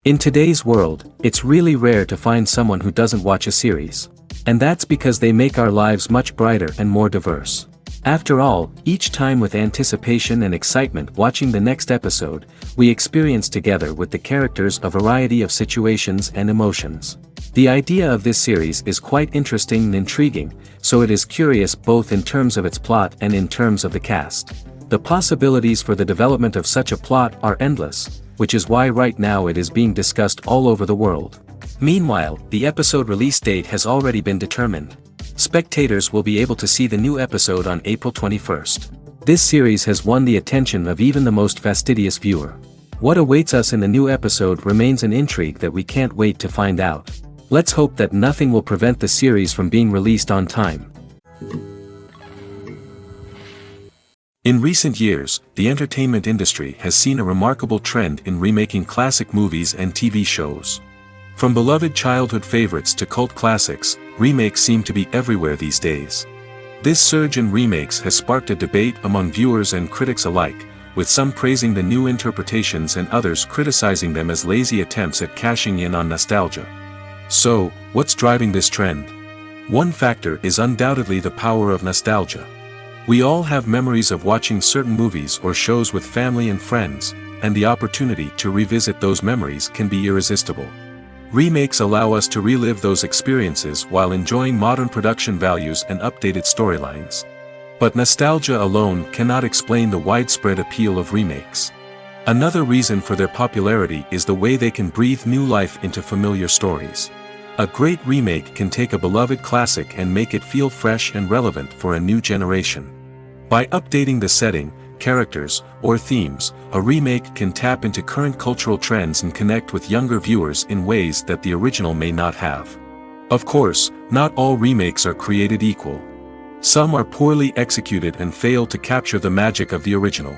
In today's world, it's really rare to find someone who doesn't watch a series. And that's because they make our lives much brighter and more diverse. After all, each time with anticipation and excitement watching the next episode, we experience together with the characters a variety of situations and emotions. The idea of this series is quite interesting and intriguing, so it is curious both in terms of its plot and in terms of the cast. The possibilities for the development of such a plot are endless, which is why right now it is being discussed all over the world. Meanwhile, the episode release date has already been determined. Spectators will be able to see the new episode on April 21st. This series has won the attention of even the most fastidious viewer. What awaits us in the new episode remains an intrigue that we can't wait to find out. Let's hope that nothing will prevent the series from being released on time. In recent years, the entertainment industry has seen a remarkable trend in remaking classic movies and TV shows. From beloved childhood favorites to cult classics, remakes seem to be everywhere these days. This surge in remakes has sparked a debate among viewers and critics alike, with some praising the new interpretations and others criticizing them as lazy attempts at cashing in on nostalgia. So, what's driving this trend? One factor is undoubtedly the power of nostalgia. We all have memories of watching certain movies or shows with family and friends, and the opportunity to revisit those memories can be irresistible. Remakes allow us to relive those experiences while enjoying modern production values and updated storylines. But nostalgia alone cannot explain the widespread appeal of remakes. Another reason for their popularity is the way they can breathe new life into familiar stories. A great remake can take a beloved classic and make it feel fresh and relevant for a new generation. By updating the setting, characters, or themes, a remake can tap into current cultural trends and connect with younger viewers in ways that the original may not have. Of course, not all remakes are created equal. Some are poorly executed and fail to capture the magic of the original.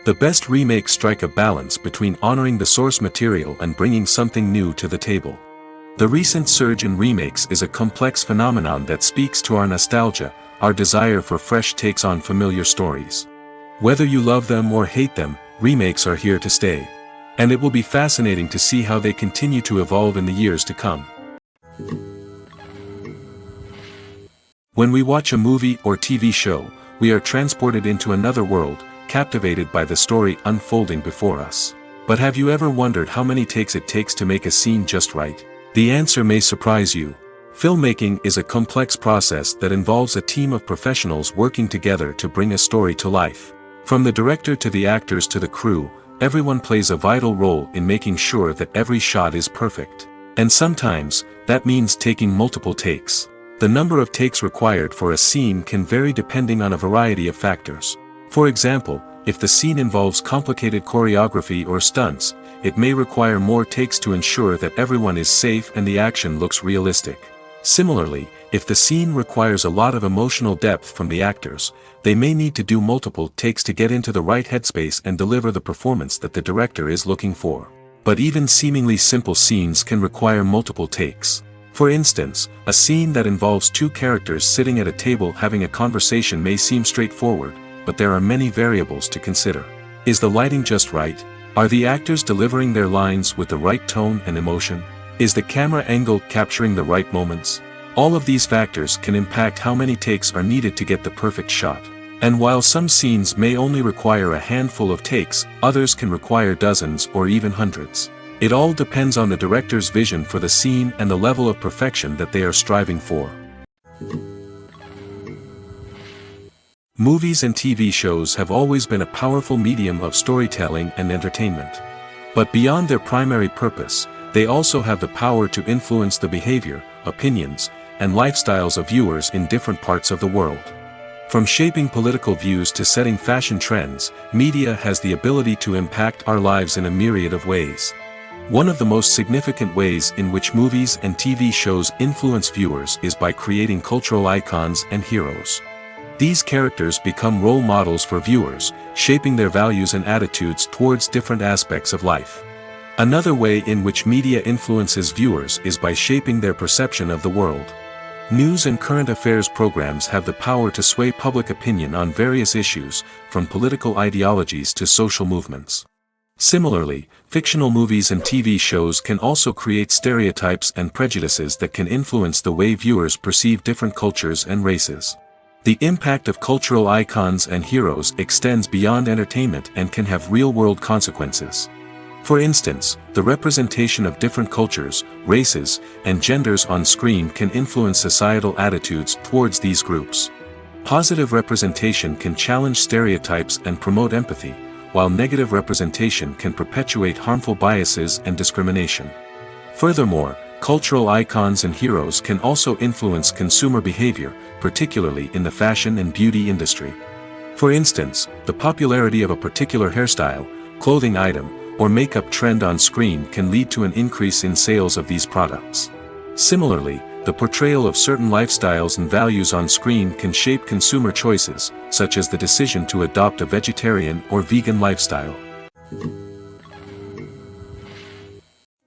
The best remakes strike a balance between honoring the source material and bringing something new to the table. The recent surge in remakes is a complex phenomenon that speaks to our nostalgia, our desire for fresh takes on familiar stories. Whether you love them or hate them, remakes are here to stay. And it will be fascinating to see how they continue to evolve in the years to come. When we watch a movie or TV show, we are transported into another world, captivated by the story unfolding before us. But have you ever wondered how many takes it takes to make a scene just right? The answer may surprise you. Filmmaking is a complex process that involves a team of professionals working together to bring a story to life. From the director to the actors to the crew, everyone plays a vital role in making sure that every shot is perfect. And sometimes, that means taking multiple takes. The number of takes required for a scene can vary depending on a variety of factors. For example, if the scene involves complicated choreography or stunts, it may require more takes to ensure that everyone is safe and the action looks realistic. Similarly, if the scene requires a lot of emotional depth from the actors, they may need to do multiple takes to get into the right headspace and deliver the performance that the director is looking for. But even seemingly simple scenes can require multiple takes. For instance, a scene that involves two characters sitting at a table having a conversation may seem straightforward, but there are many variables to consider. Is the lighting just right? Are the actors delivering their lines with the right tone and emotion? Is the camera angle capturing the right moments? All of these factors can impact how many takes are needed to get the perfect shot. And while some scenes may only require a handful of takes, others can require dozens or even hundreds. It all depends on the director's vision for the scene and the level of perfection that they are striving for. Movies and TV shows have always been a powerful medium of storytelling and entertainment. But beyond their primary purpose, they also have the power to influence the behavior, opinions, and lifestyles of viewers in different parts of the world. From shaping political views to setting fashion trends, media has the ability to impact our lives in a myriad of ways. One of the most significant ways in which movies and TV shows influence viewers is by creating cultural icons and heroes. These characters become role models for viewers, shaping their values and attitudes towards different aspects of life. Another way in which media influences viewers is by shaping their perception of the world. News and current affairs programs have the power to sway public opinion on various issues, from political ideologies to social movements. Similarly, fictional movies and TV shows can also create stereotypes and prejudices that can influence the way viewers perceive different cultures and races. The impact of cultural icons and heroes extends beyond entertainment and can have real-world consequences. For instance, the representation of different cultures, races, and genders on screen can influence societal attitudes towards these groups. Positive representation can challenge stereotypes and promote empathy, while negative representation can perpetuate harmful biases and discrimination. Furthermore, cultural icons and heroes can also influence consumer behavior, particularly in the fashion and beauty industry. For instance, the popularity of a particular hairstyle, clothing item, or makeup trend on screen can lead to an increase in sales of these products. Similarly, the portrayal of certain lifestyles and values on screen can shape consumer choices, such as the decision to adopt a vegetarian or vegan lifestyle.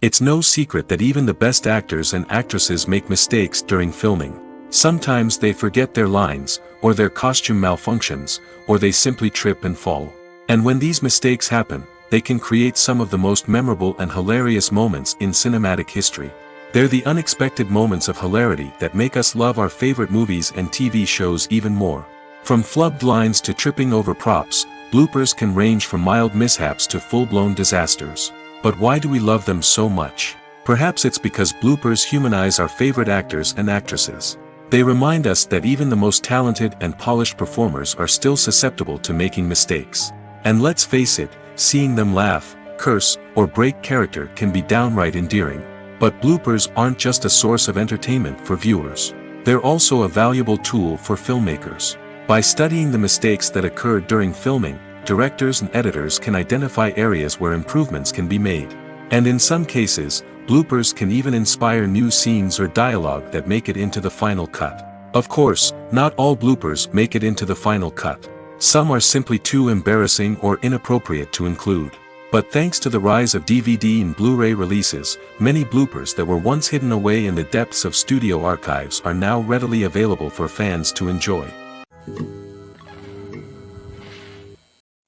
It's no secret that even the best actors and actresses make mistakes during filming. Sometimes they forget their lines, or their costume malfunctions, or they simply trip and fall. And when these mistakes happen, they can create some of the most memorable and hilarious moments in cinematic history. They're the unexpected moments of hilarity that make us love our favorite movies and TV shows even more. From flubbed lines to tripping over props, bloopers can range from mild mishaps to full-blown disasters. But why do we love them so much? Perhaps it's because bloopers humanize our favorite actors and actresses. They remind us that even the most talented and polished performers are still susceptible to making mistakes. And let's face it, seeing them laugh, curse, or break character can be downright endearing. But bloopers aren't just a source of entertainment for viewers. They're also a valuable tool for filmmakers. By studying the mistakes that occurred during filming, directors and editors can identify areas where improvements can be made. And in some cases, bloopers can even inspire new scenes or dialogue that make it into the final cut. Of course, not all bloopers make it into the final cut. Some are simply too embarrassing or inappropriate to include. But thanks to the rise of DVD and Blu-ray releases, many bloopers that were once hidden away in the depths of studio archives are now readily available for fans to enjoy.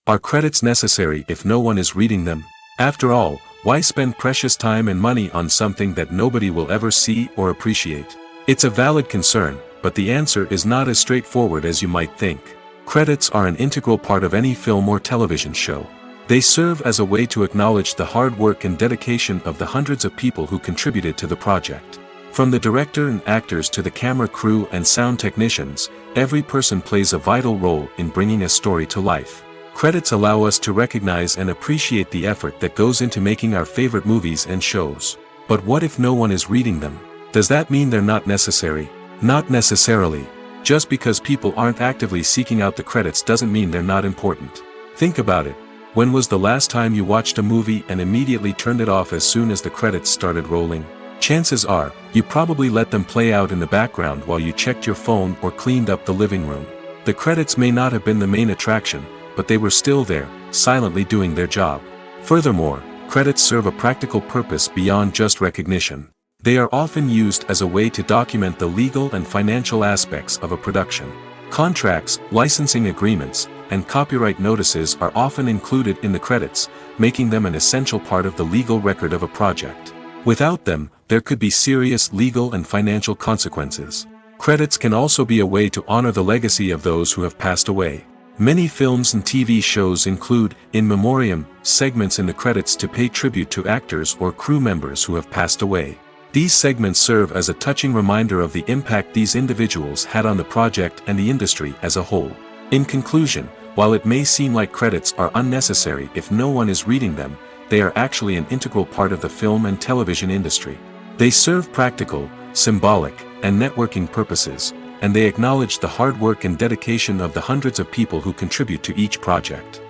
Are credits necessary if no one is reading them? After all, why spend precious time and money on something that nobody will ever see or appreciate? It's a valid concern, but the answer is not as straightforward as you might think. Credits are an integral part of any film or television show. They serve as a way to acknowledge the hard work and dedication of the hundreds of people who contributed to the project. From the director and actors to the camera crew and sound technicians, every person plays a vital role in bringing a story to life. Credits allow us to recognize and appreciate the effort that goes into making our favorite movies and shows. But what if no one is reading them? Does that mean they're not necessary? Not necessarily. Just because people aren't actively seeking out the credits doesn't mean they're not important. Think about it. When was the last time you watched a movie and immediately turned it off as soon as the credits started rolling? Chances are, you probably let them play out in the background while you checked your phone or cleaned up the living room. The credits may not have been the main attraction, but they were still there, silently doing their job. Furthermore, credits serve a practical purpose beyond just recognition. They are often used as a way to document the legal and financial aspects of a production. Contracts, licensing agreements, and copyright notices are often included in the credits, making them an essential part of the legal record of a project. Without them, there could be serious legal and financial consequences. Credits can also be a way to honor the legacy of those who have passed away. Many films and TV shows include, in memoriam, segments in the credits to pay tribute to actors or crew members who have passed away. These segments serve as a touching reminder of the impact these individuals had on the project and the industry as a whole. In conclusion, while it may seem like credits are unnecessary if no one is reading them, they are actually an integral part of the film and television industry. They serve practical, symbolic, and networking purposes, and they acknowledge the hard work and dedication of the hundreds of people who contribute to each project.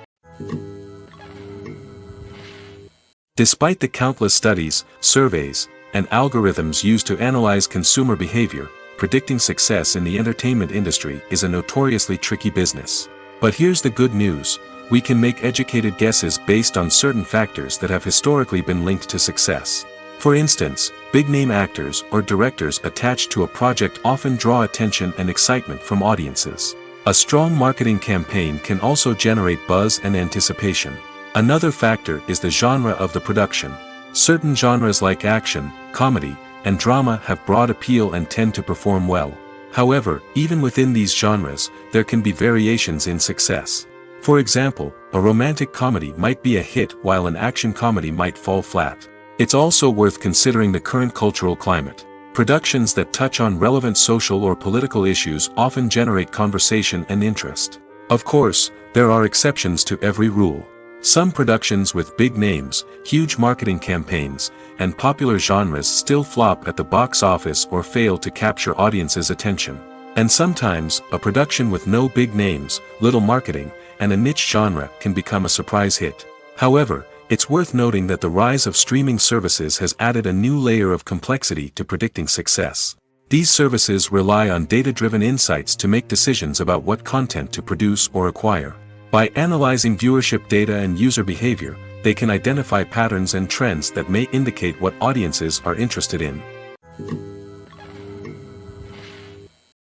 Despite the countless studies, surveys, and algorithms used to analyze consumer behavior, predicting success in the entertainment industry is a notoriously tricky business. But here's the good news: we can make educated guesses based on certain factors that have historically been linked to success. For instance, big-name actors or directors attached to a project often draw attention and excitement from audiences. A strong marketing campaign can also generate buzz and anticipation. Another factor is the genre of the production. Certain genres like action, comedy, and drama have broad appeal and tend to perform well. However, even within these genres, there can be variations in success. For example, a romantic comedy might be a hit while an action comedy might fall flat. It's also worth considering the current cultural climate. Productions that touch on relevant social or political issues often generate conversation and interest. Of course, there are exceptions to every rule. Some productions with big names, huge marketing campaigns, and popular genres still flop at the box office or fail to capture audiences' attention. And sometimes, a production with no big names, little marketing, and a niche genre can become a surprise hit. However, it's worth noting that the rise of streaming services has added a new layer of complexity to predicting success. These services rely on data-driven insights to make decisions about what content to produce or acquire. By analyzing viewership data and user behavior, they can identify patterns and trends that may indicate what audiences are interested in.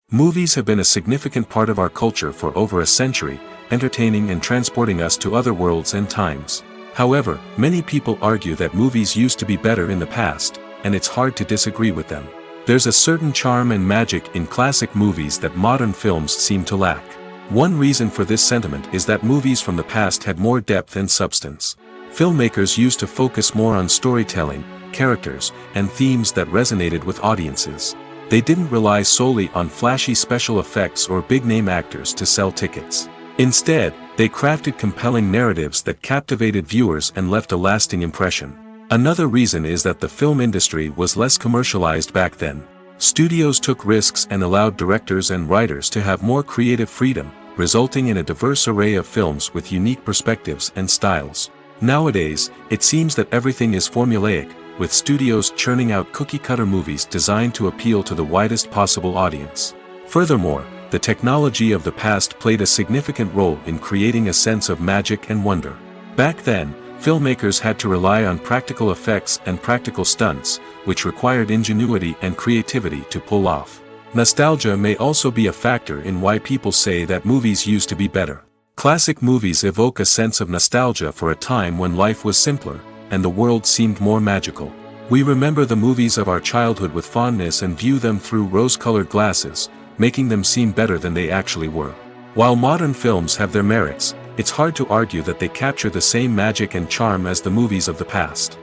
Movies have been a significant part of our culture for over a century, entertaining and transporting us to other worlds and times. However, many people argue that movies used to be better in the past, and it's hard to disagree with them. There's a certain charm and magic in classic movies that modern films seem to lack. One reason for this sentiment is that movies from the past had more depth and substance. Filmmakers used to focus more on storytelling, characters, and themes that resonated with audiences. They didn't rely solely on flashy special effects or big-name actors to sell tickets. Instead, they crafted compelling narratives that captivated viewers and left a lasting impression. Another reason is that the film industry was less commercialized back then. Studios took risks and allowed directors and writers to have more creative freedom, resulting in a diverse array of films with unique perspectives and styles. Nowadays, it seems that everything is formulaic, with studios churning out cookie-cutter movies designed to appeal to the widest possible audience. Furthermore, the technology of the past played a significant role in creating a sense of magic and wonder. Back then, filmmakers had to rely on practical effects and practical stunts, which required ingenuity and creativity to pull off. Nostalgia may also be a factor in why people say that movies used to be better. Classic movies evoke a sense of nostalgia for a time when life was simpler, and the world seemed more magical. We remember the movies of our childhood with fondness and view them through rose-colored glasses, making them seem better than they actually were. While modern films have their merits, it's hard to argue that they capture the same magic and charm as the movies of the past.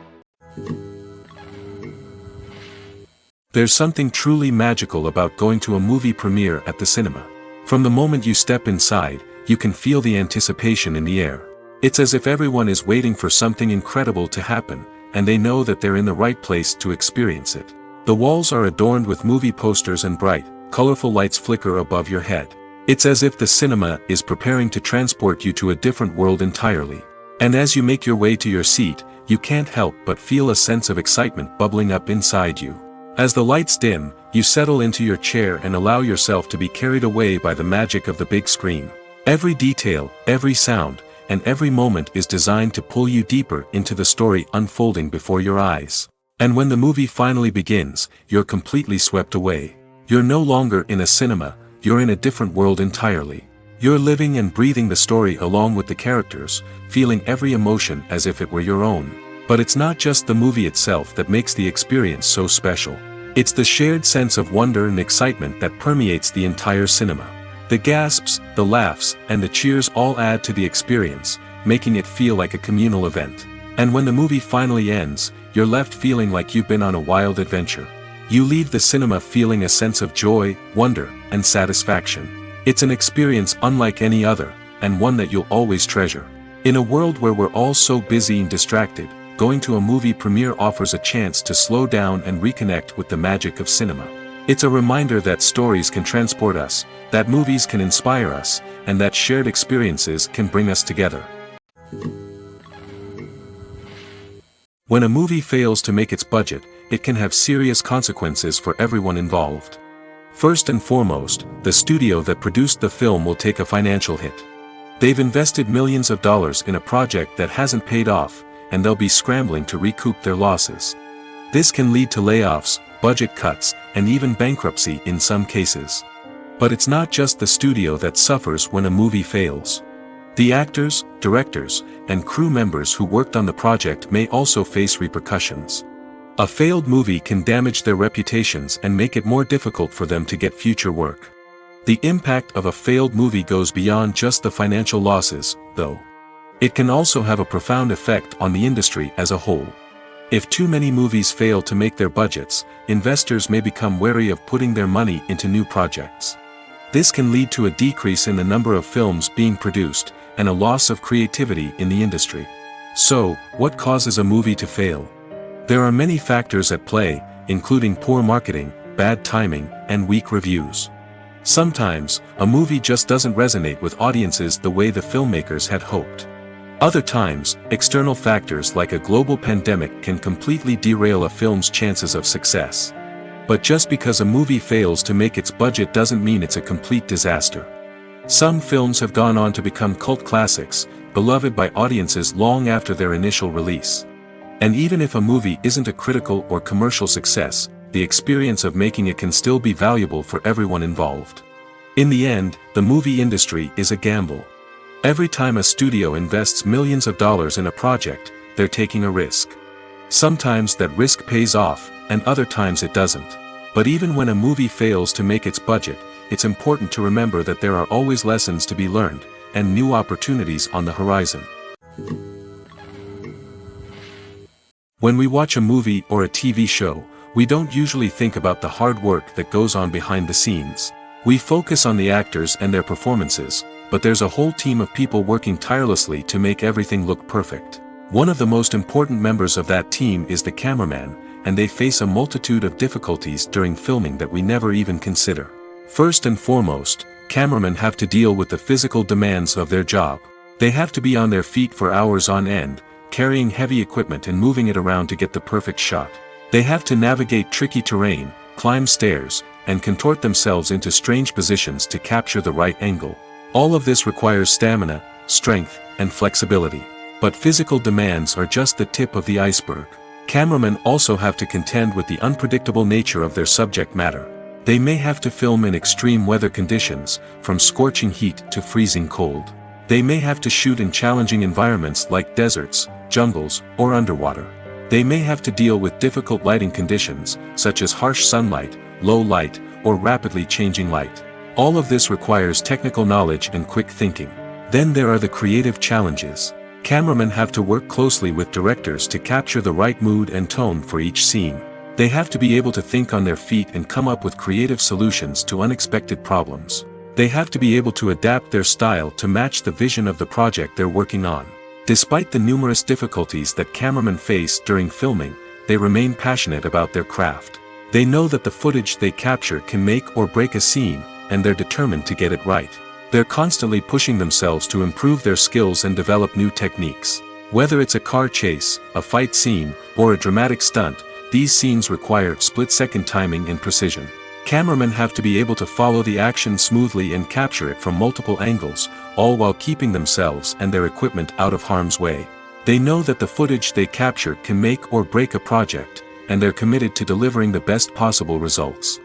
There's something truly magical about going to a movie premiere at the cinema. From the moment you step inside, you can feel the anticipation in the air. It's as if everyone is waiting for something incredible to happen, and they know that they're in the right place to experience it. The walls are adorned with movie posters and bright, colorful lights flicker above your head. It's as if the cinema is preparing to transport you to a different world entirely. And as you make your way to your seat, you can't help but feel a sense of excitement bubbling up inside you. As the lights dim, you settle into your chair and allow yourself to be carried away by the magic of the big screen. Every detail, every sound, and every moment is designed to pull you deeper into the story unfolding before your eyes. And when the movie finally begins, you're completely swept away. You're no longer in a cinema, you're in a different world entirely. You're living and breathing the story along with the characters, feeling every emotion as if it were your own. But it's not just the movie itself that makes the experience so special. It's the shared sense of wonder and excitement that permeates the entire cinema. The gasps, the laughs, and the cheers all add to the experience, making it feel like a communal event. And when the movie finally ends, you're left feeling like you've been on a wild adventure. You leave the cinema feeling a sense of joy, wonder, and satisfaction. It's an experience unlike any other, and one that you'll always treasure. In a world where we're all so busy and distracted, going to a movie premiere offers a chance to slow down and reconnect with the magic of cinema. It's a reminder that stories can transport us, that movies can inspire us, and that shared experiences can bring us together. When a movie fails to make its budget, it can have serious consequences for everyone involved. First and foremost, the studio that produced the film will take a financial hit. They've invested millions of dollars in a project that hasn't paid off, and they'll be scrambling to recoup their losses. This can lead to layoffs, budget cuts, and even bankruptcy in some cases. But it's not just the studio that suffers when a movie fails. The actors, directors, and crew members who worked on the project may also face repercussions. A failed movie can damage their reputations and make it more difficult for them to get future work. The impact of a failed movie goes beyond just the financial losses, though. It can also have a profound effect on the industry as a whole. If too many movies fail to make their budgets, investors may become wary of putting their money into new projects. This can lead to a decrease in the number of films being produced, and a loss of creativity in the industry. So, what causes a movie to fail? There are many factors at play, including poor marketing, bad timing, and weak reviews. Sometimes, a movie just doesn't resonate with audiences the way the filmmakers had hoped. Other times, external factors like a global pandemic can completely derail a film's chances of success. But just because a movie fails to make its budget doesn't mean it's a complete disaster. Some films have gone on to become cult classics, beloved by audiences long after their initial release. And even if a movie isn't a critical or commercial success, the experience of making it can still be valuable for everyone involved. In the end, the movie industry is a gamble. Every time a studio invests millions of dollars in a project, they're taking a risk. Sometimes that risk pays off, and other times it doesn't. But even when a movie fails to make its budget, it's important to remember that there are always lessons to be learned, and new opportunities on the horizon. When we watch a movie or a TV show, we don't usually think about the hard work that goes on behind the scenes. We focus on the actors and their performances, but there's a whole team of people working tirelessly to make everything look perfect. One of the most important members of that team is the cameraman, and they face a multitude of difficulties during filming that we never even consider. First and foremost, cameramen have to deal with the physical demands of their job. They have to be on their feet for hours on end, carrying heavy equipment and moving it around to get the perfect shot. They have to navigate tricky terrain, climb stairs, and contort themselves into strange positions to capture the right angle. All of this requires stamina, strength, and flexibility. But physical demands are just the tip of the iceberg. Cameramen also have to contend with the unpredictable nature of their subject matter. They may have to film in extreme weather conditions, from scorching heat to freezing cold. They may have to shoot in challenging environments like deserts, jungles, or underwater. They may have to deal with difficult lighting conditions, such as harsh sunlight, low light, or rapidly changing light. All of this requires technical knowledge and quick thinking. Then there are the creative challenges. Cameramen have to work closely with directors to capture the right mood and tone for each scene. They have to be able to think on their feet and come up with creative solutions to unexpected problems. They have to be able to adapt their style to match the vision of the project they're working on. Despite the numerous difficulties that cameramen face during filming, they remain passionate about their craft. They know that the footage they capture can make or break a scene, and they're determined to get it right. They're constantly pushing themselves to improve their skills and develop new techniques. Whether it's a car chase, a fight scene, or a dramatic stunt, these scenes require split-second timing and precision. Cameramen have to be able to follow the action smoothly and capture it from multiple angles, all while keeping themselves and their equipment out of harm's way. They know that the footage they capture can make or break a project, and they're committed to delivering the best possible results.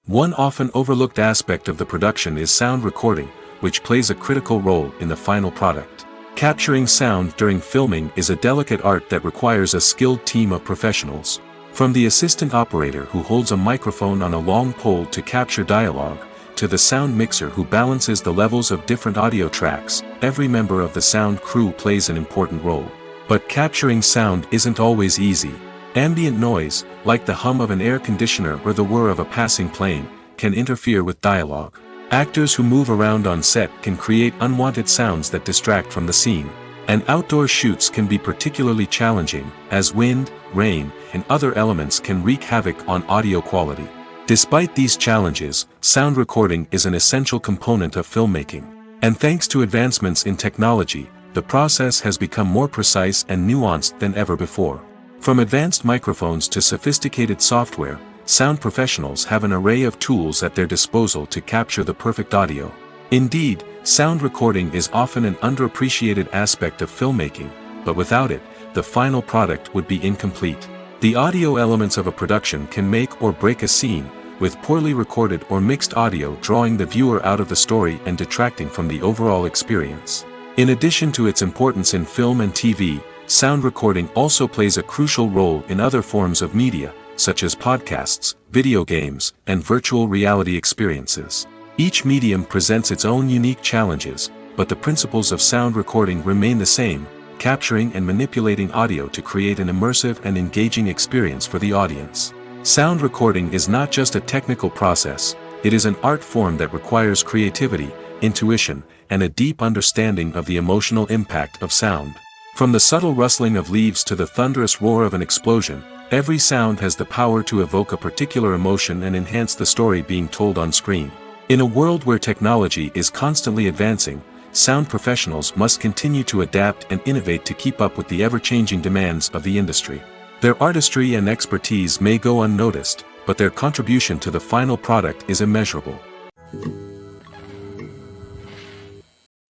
One often overlooked aspect of the production is sound recording, which plays a critical role in the final product. Capturing sound during filming is a delicate art that requires a skilled team of professionals. From the assistant operator who holds a microphone on a long pole to capture dialogue, to the sound mixer who balances the levels of different audio tracks, every member of the sound crew plays an important role. But capturing sound isn't always easy. Ambient noise, like the hum of an air conditioner or the whir of a passing plane, can interfere with dialogue. Actors who move around on set can create unwanted sounds that distract from the scene. And outdoor shoots can be particularly challenging, as wind, rain, and other elements can wreak havoc on audio quality. Despite these challenges, sound recording is an essential component of filmmaking. And thanks to advancements in technology, the process has become more precise and nuanced than ever before. From advanced microphones to sophisticated software, sound professionals have an array of tools at their disposal to capture the perfect audio. Indeed, sound recording is often an underappreciated aspect of filmmaking, but without it, the final product would be incomplete. The audio elements of a production can make or break a scene, with poorly recorded or mixed audio drawing the viewer out of the story and detracting from the overall experience. In addition to its importance in film and TV, sound recording also plays a crucial role in other forms of media, such as podcasts, video games, and virtual reality experiences. Each medium presents its own unique challenges, but the principles of sound recording remain the same, capturing and manipulating audio to create an immersive and engaging experience for the audience. Sound recording is not just a technical process, it is an art form that requires creativity, intuition, and a deep understanding of the emotional impact of sound. From the subtle rustling of leaves to the thunderous roar of an explosion, every sound has the power to evoke a particular emotion and enhance the story being told on screen. In a world where technology is constantly advancing, sound professionals must continue to adapt and innovate to keep up with the ever-changing demands of the industry. Their artistry and expertise may go unnoticed, but their contribution to the final product is immeasurable.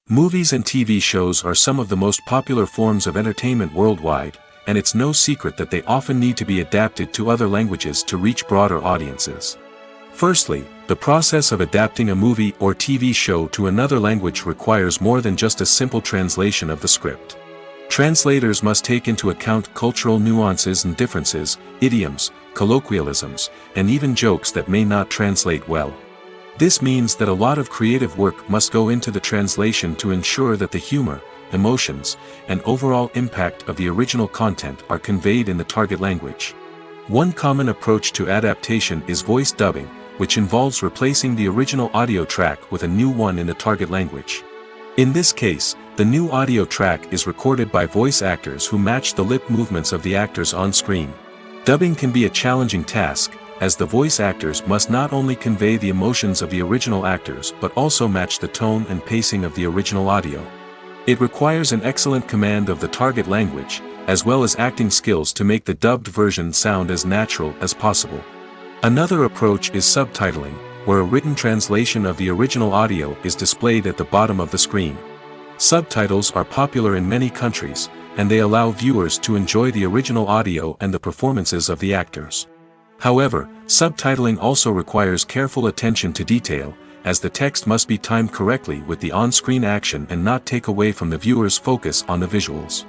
Movies and TV shows are some of the most popular forms of entertainment worldwide, and it's no secret that they often need to be adapted to other languages to reach broader audiences. Firstly, the process of adapting a movie or TV show to another language requires more than just a simple translation of the script. Translators must take into account cultural nuances and differences, idioms, colloquialisms, and even jokes that may not translate well. This means that a lot of creative work must go into the translation to ensure that the humor, emotions, and overall impact of the original content are conveyed in the target language. One common approach to adaptation is voice dubbing, which involves replacing the original audio track with a new one in the target language. In this case, the new audio track is recorded by voice actors who match the lip movements of the actors on screen. Dubbing can be a challenging task, as the voice actors must not only convey the emotions of the original actors but also match the tone and pacing of the original audio. It requires an excellent command of the target language, as well as acting skills to make the dubbed version sound as natural as possible. Another approach is subtitling, where a written translation of the original audio is displayed at the bottom of the screen. Subtitles are popular in many countries, and they allow viewers to enjoy the original audio and the performances of the actors. However, subtitling also requires careful attention to detail, as the text must be timed correctly with the on-screen action and not take away from the viewer's focus on the visuals.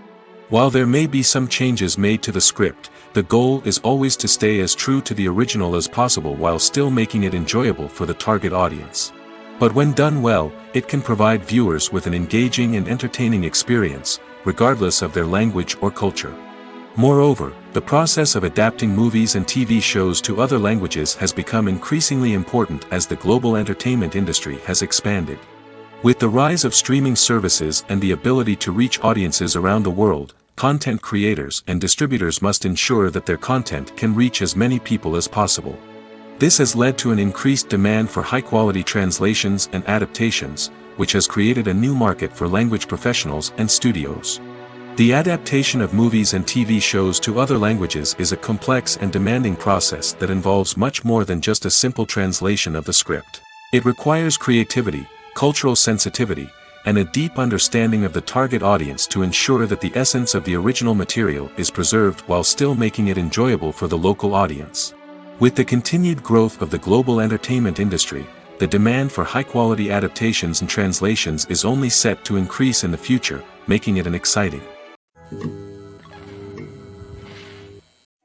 While there may be some changes made to the script, the goal is always to stay as true to the original as possible while still making it enjoyable for the target audience. But when done well, it can provide viewers with an engaging and entertaining experience, regardless of their language or culture. Moreover, the process of adapting movies and TV shows to other languages has become increasingly important as the global entertainment industry has expanded. With the rise of streaming services and the ability to reach audiences around the world, content creators and distributors must ensure that their content can reach as many people as possible. This has led to an increased demand for high-quality translations and adaptations, which has created a new market for language professionals and studios. The adaptation of movies and TV shows to other languages is a complex and demanding process that involves much more than just a simple translation of the script. It requires creativity, cultural sensitivity, and a deep understanding of the target audience to ensure that the essence of the original material is preserved while still making it enjoyable for the local audience. With the continued growth of the global entertainment industry, the demand for high-quality adaptations and translations is only set to increase in the future, making it exciting.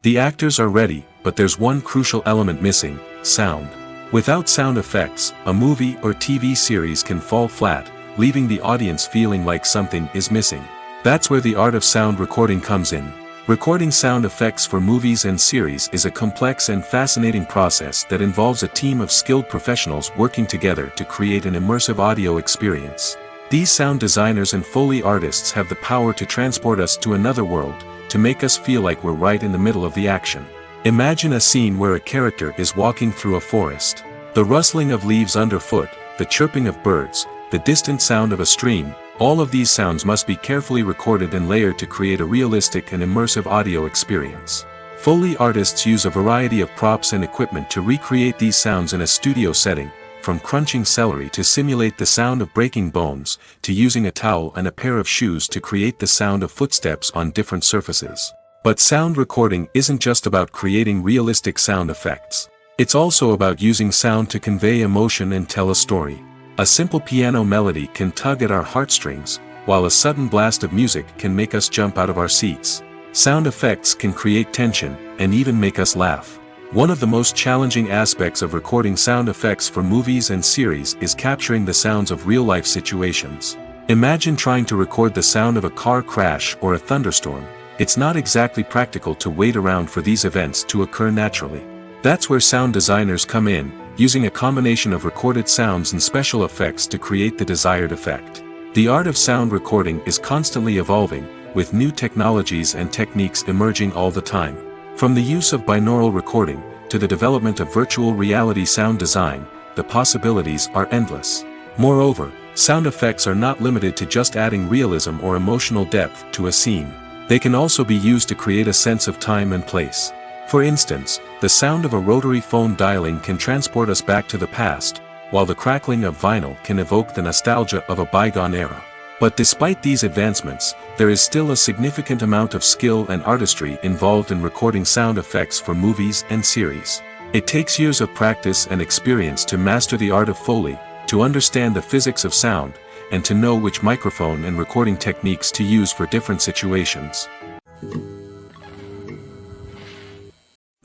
The actors are ready, but there's one crucial element missing: sound. Without sound effects, a movie or TV series can fall flat, leaving the audience feeling like something is missing. That's where the art of sound recording comes in. Recording sound effects for movies and series is a complex and fascinating process that involves a team of skilled professionals working together to create an immersive audio experience. These sound designers and Foley artists have the power to transport us to another world, to make us feel like we're right in the middle of the action. Imagine a scene where a character is walking through a forest. The rustling of leaves underfoot, the chirping of birds, the distant sound of a stream, all of these sounds must be carefully recorded and layered to create a realistic and immersive audio experience. Foley artists use a variety of props and equipment to recreate these sounds in a studio setting, from crunching celery to simulate the sound of breaking bones, to using a towel and a pair of shoes to create the sound of footsteps on different surfaces. But sound recording isn't just about creating realistic sound effects. It's also about using sound to convey emotion and tell a story. A simple piano melody can tug at our heartstrings, while a sudden blast of music can make us jump out of our seats. Sound effects can create tension, and even make us laugh. One of the most challenging aspects of recording sound effects for movies and series is capturing the sounds of real-life situations. Imagine trying to record the sound of a car crash or a thunderstorm. It's not exactly practical to wait around for these events to occur naturally. That's where sound designers come in, using a combination of recorded sounds and special effects to create the desired effect. The art of sound recording is constantly evolving, with new technologies and techniques emerging all the time. From the use of binaural recording, to the development of virtual reality sound design, the possibilities are endless. Moreover, sound effects are not limited to just adding realism or emotional depth to a scene. They can also be used to create a sense of time and place. For instance, the sound of a rotary phone dialing can transport us back to the past, while the crackling of vinyl can evoke the nostalgia of a bygone era. But despite these advancements, there is still a significant amount of skill and artistry involved in recording sound effects for movies and series. It takes years of practice and experience to master the art of Foley, to understand the physics of sound, and to know which microphone and recording techniques to use for different situations.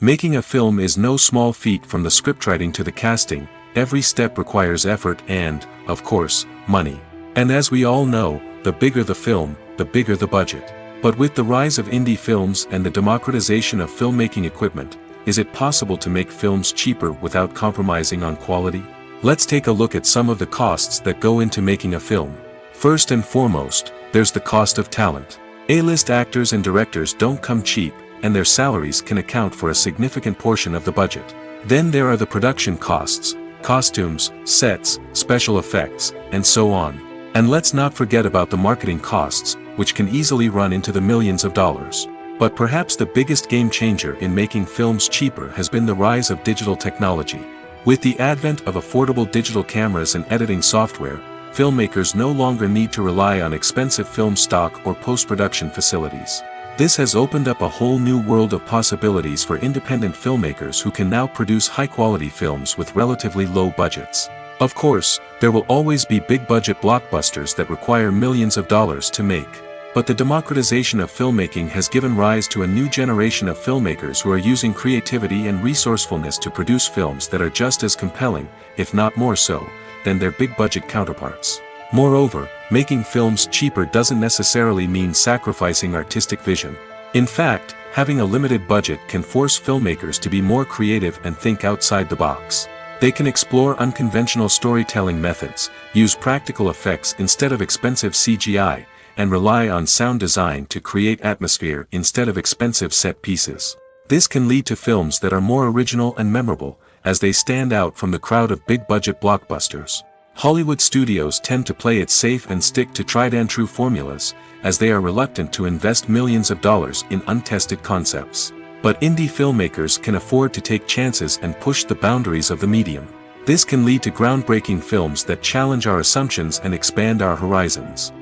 Making a film is no small feat. From the scriptwriting to the casting, every step requires effort and, of course, money. And as we all know, the bigger the film, the bigger the budget. But with the rise of indie films and the democratization of filmmaking equipment, is it possible to make films cheaper without compromising on quality? Let's take a look at some of the costs that go into making a film. First and foremost, there's the cost of talent. A-list actors and directors don't come cheap, and their salaries can account for a significant portion of the budget. Then there are the production costs, costumes, sets, special effects, and so on. And let's not forget about the marketing costs, which can easily run into the millions of dollars. But perhaps the biggest game changer in making films cheaper has been the rise of digital technology. With the advent of affordable digital cameras and editing software, filmmakers no longer need to rely on expensive film stock or post-production facilities. This has opened up a whole new world of possibilities for independent filmmakers who can now produce high-quality films with relatively low budgets. Of course, there will always be big-budget blockbusters that require millions of dollars to make. But the democratization of filmmaking has given rise to a new generation of filmmakers who are using creativity and resourcefulness to produce films that are just as compelling, if not more so, than their big-budget counterparts. Moreover, making films cheaper doesn't necessarily mean sacrificing artistic vision. In fact, having a limited budget can force filmmakers to be more creative and think outside the box. They can explore unconventional storytelling methods, use practical effects instead of expensive CGI, and rely on sound design to create atmosphere instead of expensive set pieces. This can lead to films that are more original and memorable, as they stand out from the crowd of big-budget blockbusters. Hollywood studios tend to play it safe and stick to tried-and-true formulas, as they are reluctant to invest millions of dollars in untested concepts. But indie filmmakers can afford to take chances and push the boundaries of the medium. This can lead to groundbreaking films that challenge our assumptions and expand our horizons.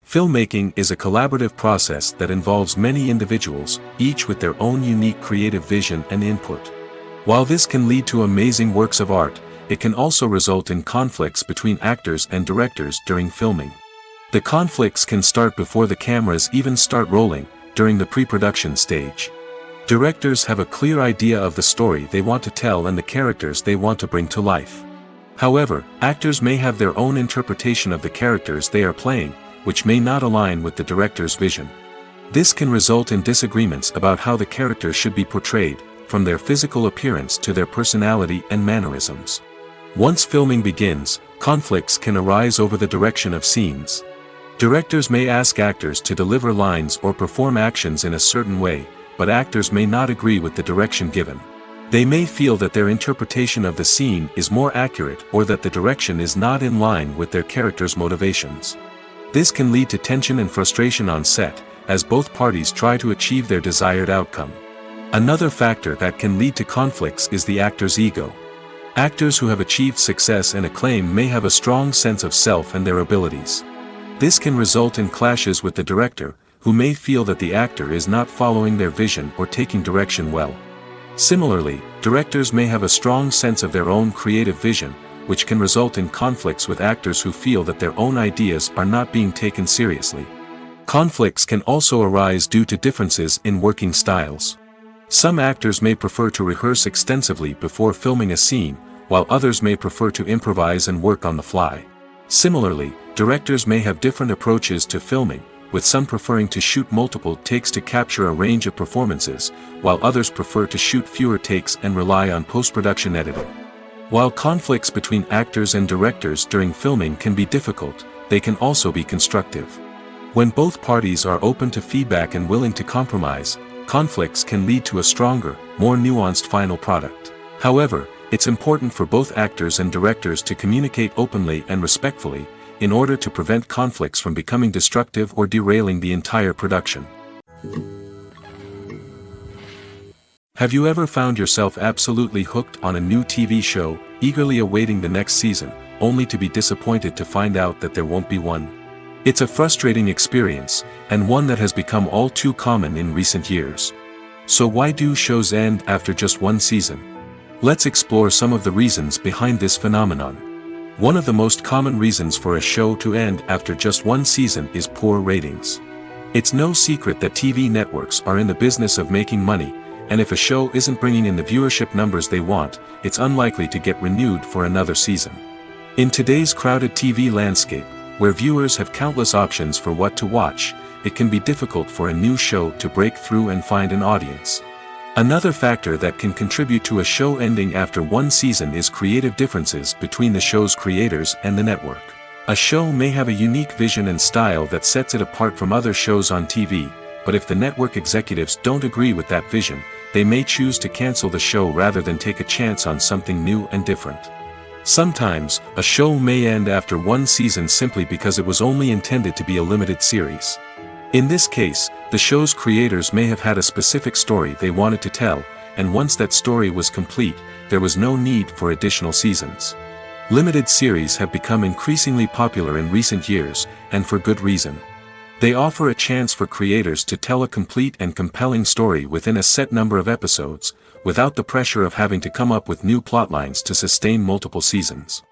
Filmmaking is a collaborative process that involves many individuals, each with their own unique creative vision and input. While this can lead to amazing works of art, it can also result in conflicts between actors and directors during filming. The conflicts can start before the cameras even start rolling, during the pre-production stage. Directors have a clear idea of the story they want to tell and the characters they want to bring to life. However, actors may have their own interpretation of the characters they are playing, which may not align with the director's vision. This can result in disagreements about how the character should be portrayed, from their physical appearance to their personality and mannerisms. Once filming begins, conflicts can arise over the direction of scenes. Directors may ask actors to deliver lines or perform actions in a certain way, but actors may not agree with the direction given. They may feel that their interpretation of the scene is more accurate or that the direction is not in line with their character's motivations. This can lead to tension and frustration on set, as both parties try to achieve their desired outcome. Another factor that can lead to conflicts is the actor's ego. Actors who have achieved success and acclaim may have a strong sense of self and their abilities. This can result in clashes with the director, who may feel that the actor is not following their vision or taking direction well. Similarly, directors may have a strong sense of their own creative vision, which can result in conflicts with actors who feel that their own ideas are not being taken seriously. Conflicts can also arise due to differences in working styles. Some actors may prefer to rehearse extensively before filming a scene, while others may prefer to improvise and work on the fly. Similarly, directors may have different approaches to filming, with some preferring to shoot multiple takes to capture a range of performances, while others prefer to shoot fewer takes and rely on post-production editing. While conflicts between actors and directors during filming can be difficult, they can also be constructive. When both parties are open to feedback and willing to compromise, conflicts can lead to a stronger, more nuanced final product. However, it's important for both actors and directors to communicate openly and respectfully, in order to prevent conflicts from becoming destructive or derailing the entire production. Have you ever found yourself absolutely hooked on a new TV show, eagerly awaiting the next season, only to be disappointed to find out that there won't be one? It's a frustrating experience, and one that has become all too common in recent years. So why do shows end after just one season? Let's explore some of the reasons behind this phenomenon. One of the most common reasons for a show to end after just one season is poor ratings. It's no secret that TV networks are in the business of making money, and if a show isn't bringing in the viewership numbers they want, it's unlikely to get renewed for another season. In today's crowded TV landscape, where viewers have countless options for what to watch, it can be difficult for a new show to break through and find an audience. Another factor that can contribute to a show ending after one season is creative differences between the show's creators and the network. A show may have a unique vision and style that sets it apart from other shows on TV, but if the network executives don't agree with that vision, they may choose to cancel the show rather than take a chance on something new and different. Sometimes, a show may end after one season simply because it was only intended to be a limited series. In this case, the show's creators may have had a specific story they wanted to tell, and once that story was complete, there was no need for additional seasons. Limited series have become increasingly popular in recent years, and for good reason. They offer a chance for creators to tell a complete and compelling story within a set number of episodes, without the pressure of having to come up with new plotlines to sustain multiple seasons.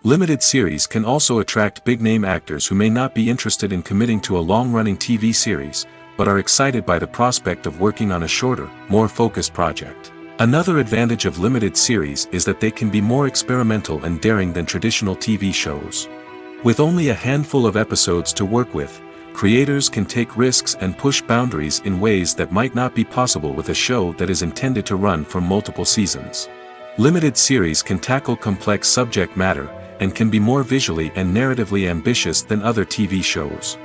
Limited series can also attract big-name actors who may not be interested in committing to a long-running TV series, but are excited by the prospect of working on a shorter, more focused project. Another advantage of limited series is that they can be more experimental and daring than traditional TV shows. With only a handful of episodes to work with, creators can take risks and push boundaries in ways that might not be possible with a show that is intended to run for multiple seasons. Limited series can tackle complex subject matter, and can be more visually and narratively ambitious than other TV shows.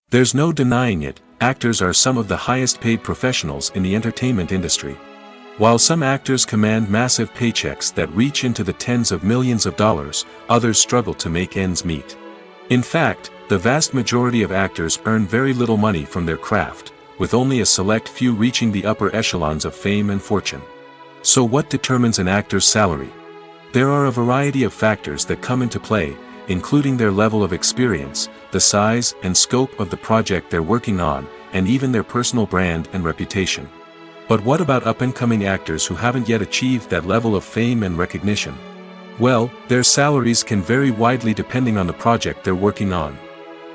There's no denying it, actors are some of the highest paid professionals in the entertainment industry. While some actors command massive paychecks that reach into the tens of millions of dollars, others struggle to make ends meet. In fact, the vast majority of actors earn very little money from their craft, with only a select few reaching the upper echelons of fame and fortune. So what determines an actor's salary? There are a variety of factors that come into play, including their level of experience, the size and scope of the project they're working on, and even their personal brand and reputation. But what about up-and-coming actors who haven't yet achieved that level of fame and recognition? Well, their salaries can vary widely depending on the project they're working on.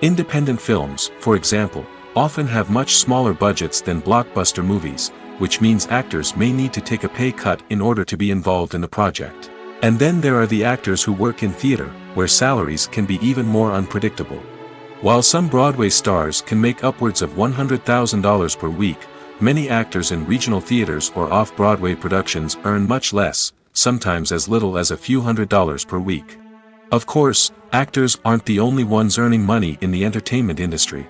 Independent films, for example, often have much smaller budgets than blockbuster movies, which means actors may need to take a pay cut in order to be involved in the project. And then there are the actors who work in theater, where salaries can be even more unpredictable. While some Broadway stars can make upwards of $100,000 per week, many actors in regional theaters or off-Broadway productions earn much less, sometimes as little as a few $100s per week. Of course, actors aren't the only ones earning money in the entertainment industry.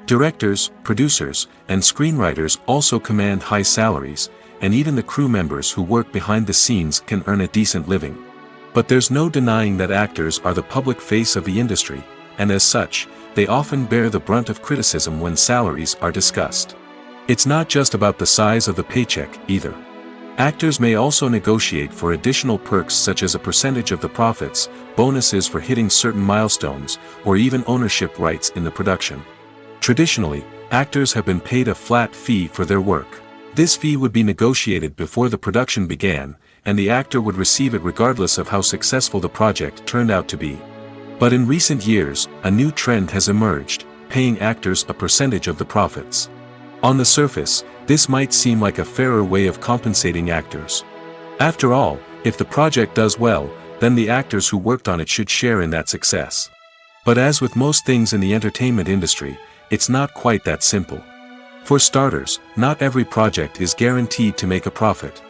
Directors, producers, and screenwriters also command high salaries, and even the crew members who work behind the scenes can earn a decent living. But there's no denying that actors are the public face of the industry, and as such, they often bear the brunt of criticism when salaries are discussed. It's not just about the size of the paycheck, either. Actors may also negotiate for additional perks such as a percentage of the profits, bonuses for hitting certain milestones, or even ownership rights in the production. Traditionally, actors have been paid a flat fee for their work. This fee would be negotiated before the production began, and the actor would receive it regardless of how successful the project turned out to be. But in recent years, a new trend has emerged, paying actors a percentage of the profits. On the surface, this might seem like a fairer way of compensating actors. After all, if the project does well, then the actors who worked on it should share in that success. But as with most things in the entertainment industry, it's not quite that simple. For starters, not every project is guaranteed to make a profit.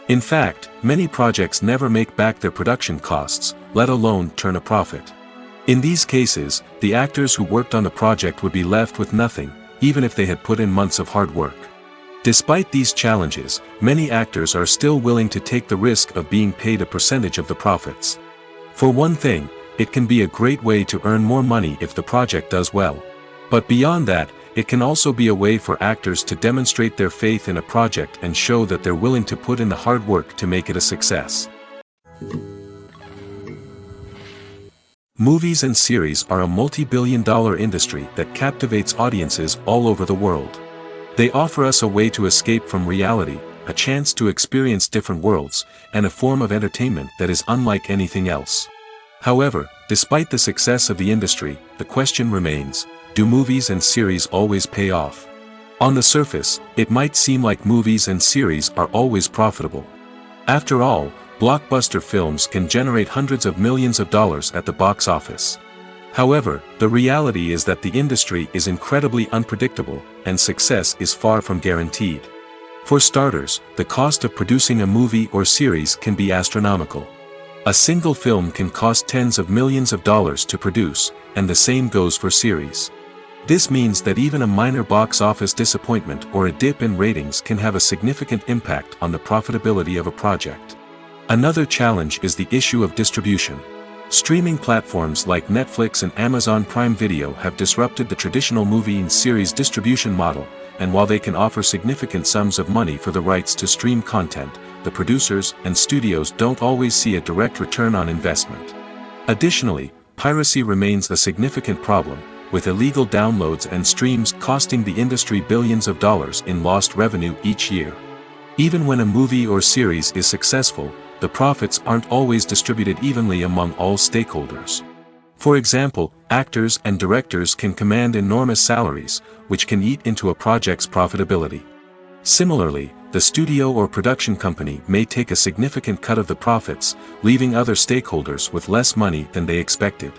In fact, many projects never make back their production costs, let alone turn a profit. In these cases, the actors who worked on the project would be left with nothing, even if they had put in months of hard work. Despite these challenges, many actors are still willing to take the risk of being paid a percentage of the profits. For one thing, it can be a great way to earn more money if the project does well. But beyond that, it can also be a way for actors to demonstrate their faith in a project and show that they're willing to put in the hard work to make it a success. Movies and series are a multi-billion-dollar industry that captivates audiences all over the world. They offer us a way to escape from reality, a chance to experience different worlds, and a form of entertainment that is unlike anything else. However, despite the success of the industry, the question remains, do movies and series always pay off? On the surface, it might seem like movies and series are always profitable. After all, blockbuster films can generate hundreds of millions of dollars at the box office. However, the reality is that the industry is incredibly unpredictable, and success is far from guaranteed. For starters, the cost of producing a movie or series can be astronomical. A single film can cost tens of millions of dollars to produce, and the same goes for series. This means that even a minor box office disappointment or a dip in ratings can have a significant impact on the profitability of a project. Another challenge is the issue of distribution. Streaming platforms like Netflix and Amazon Prime Video have disrupted the traditional movie and series distribution model, and while they can offer significant sums of money for the rights to stream content, the producers and studios don't always see a direct return on investment. Additionally, piracy remains a significant problem, with illegal downloads and streams costing the industry billions of dollars in lost revenue each year. Even when a movie or series is successful, the profits aren't always distributed evenly among all stakeholders. For example, actors and directors can command enormous salaries, which can eat into a project's profitability. Similarly, the studio or production company may take a significant cut of the profits, leaving other stakeholders with less money than they expected.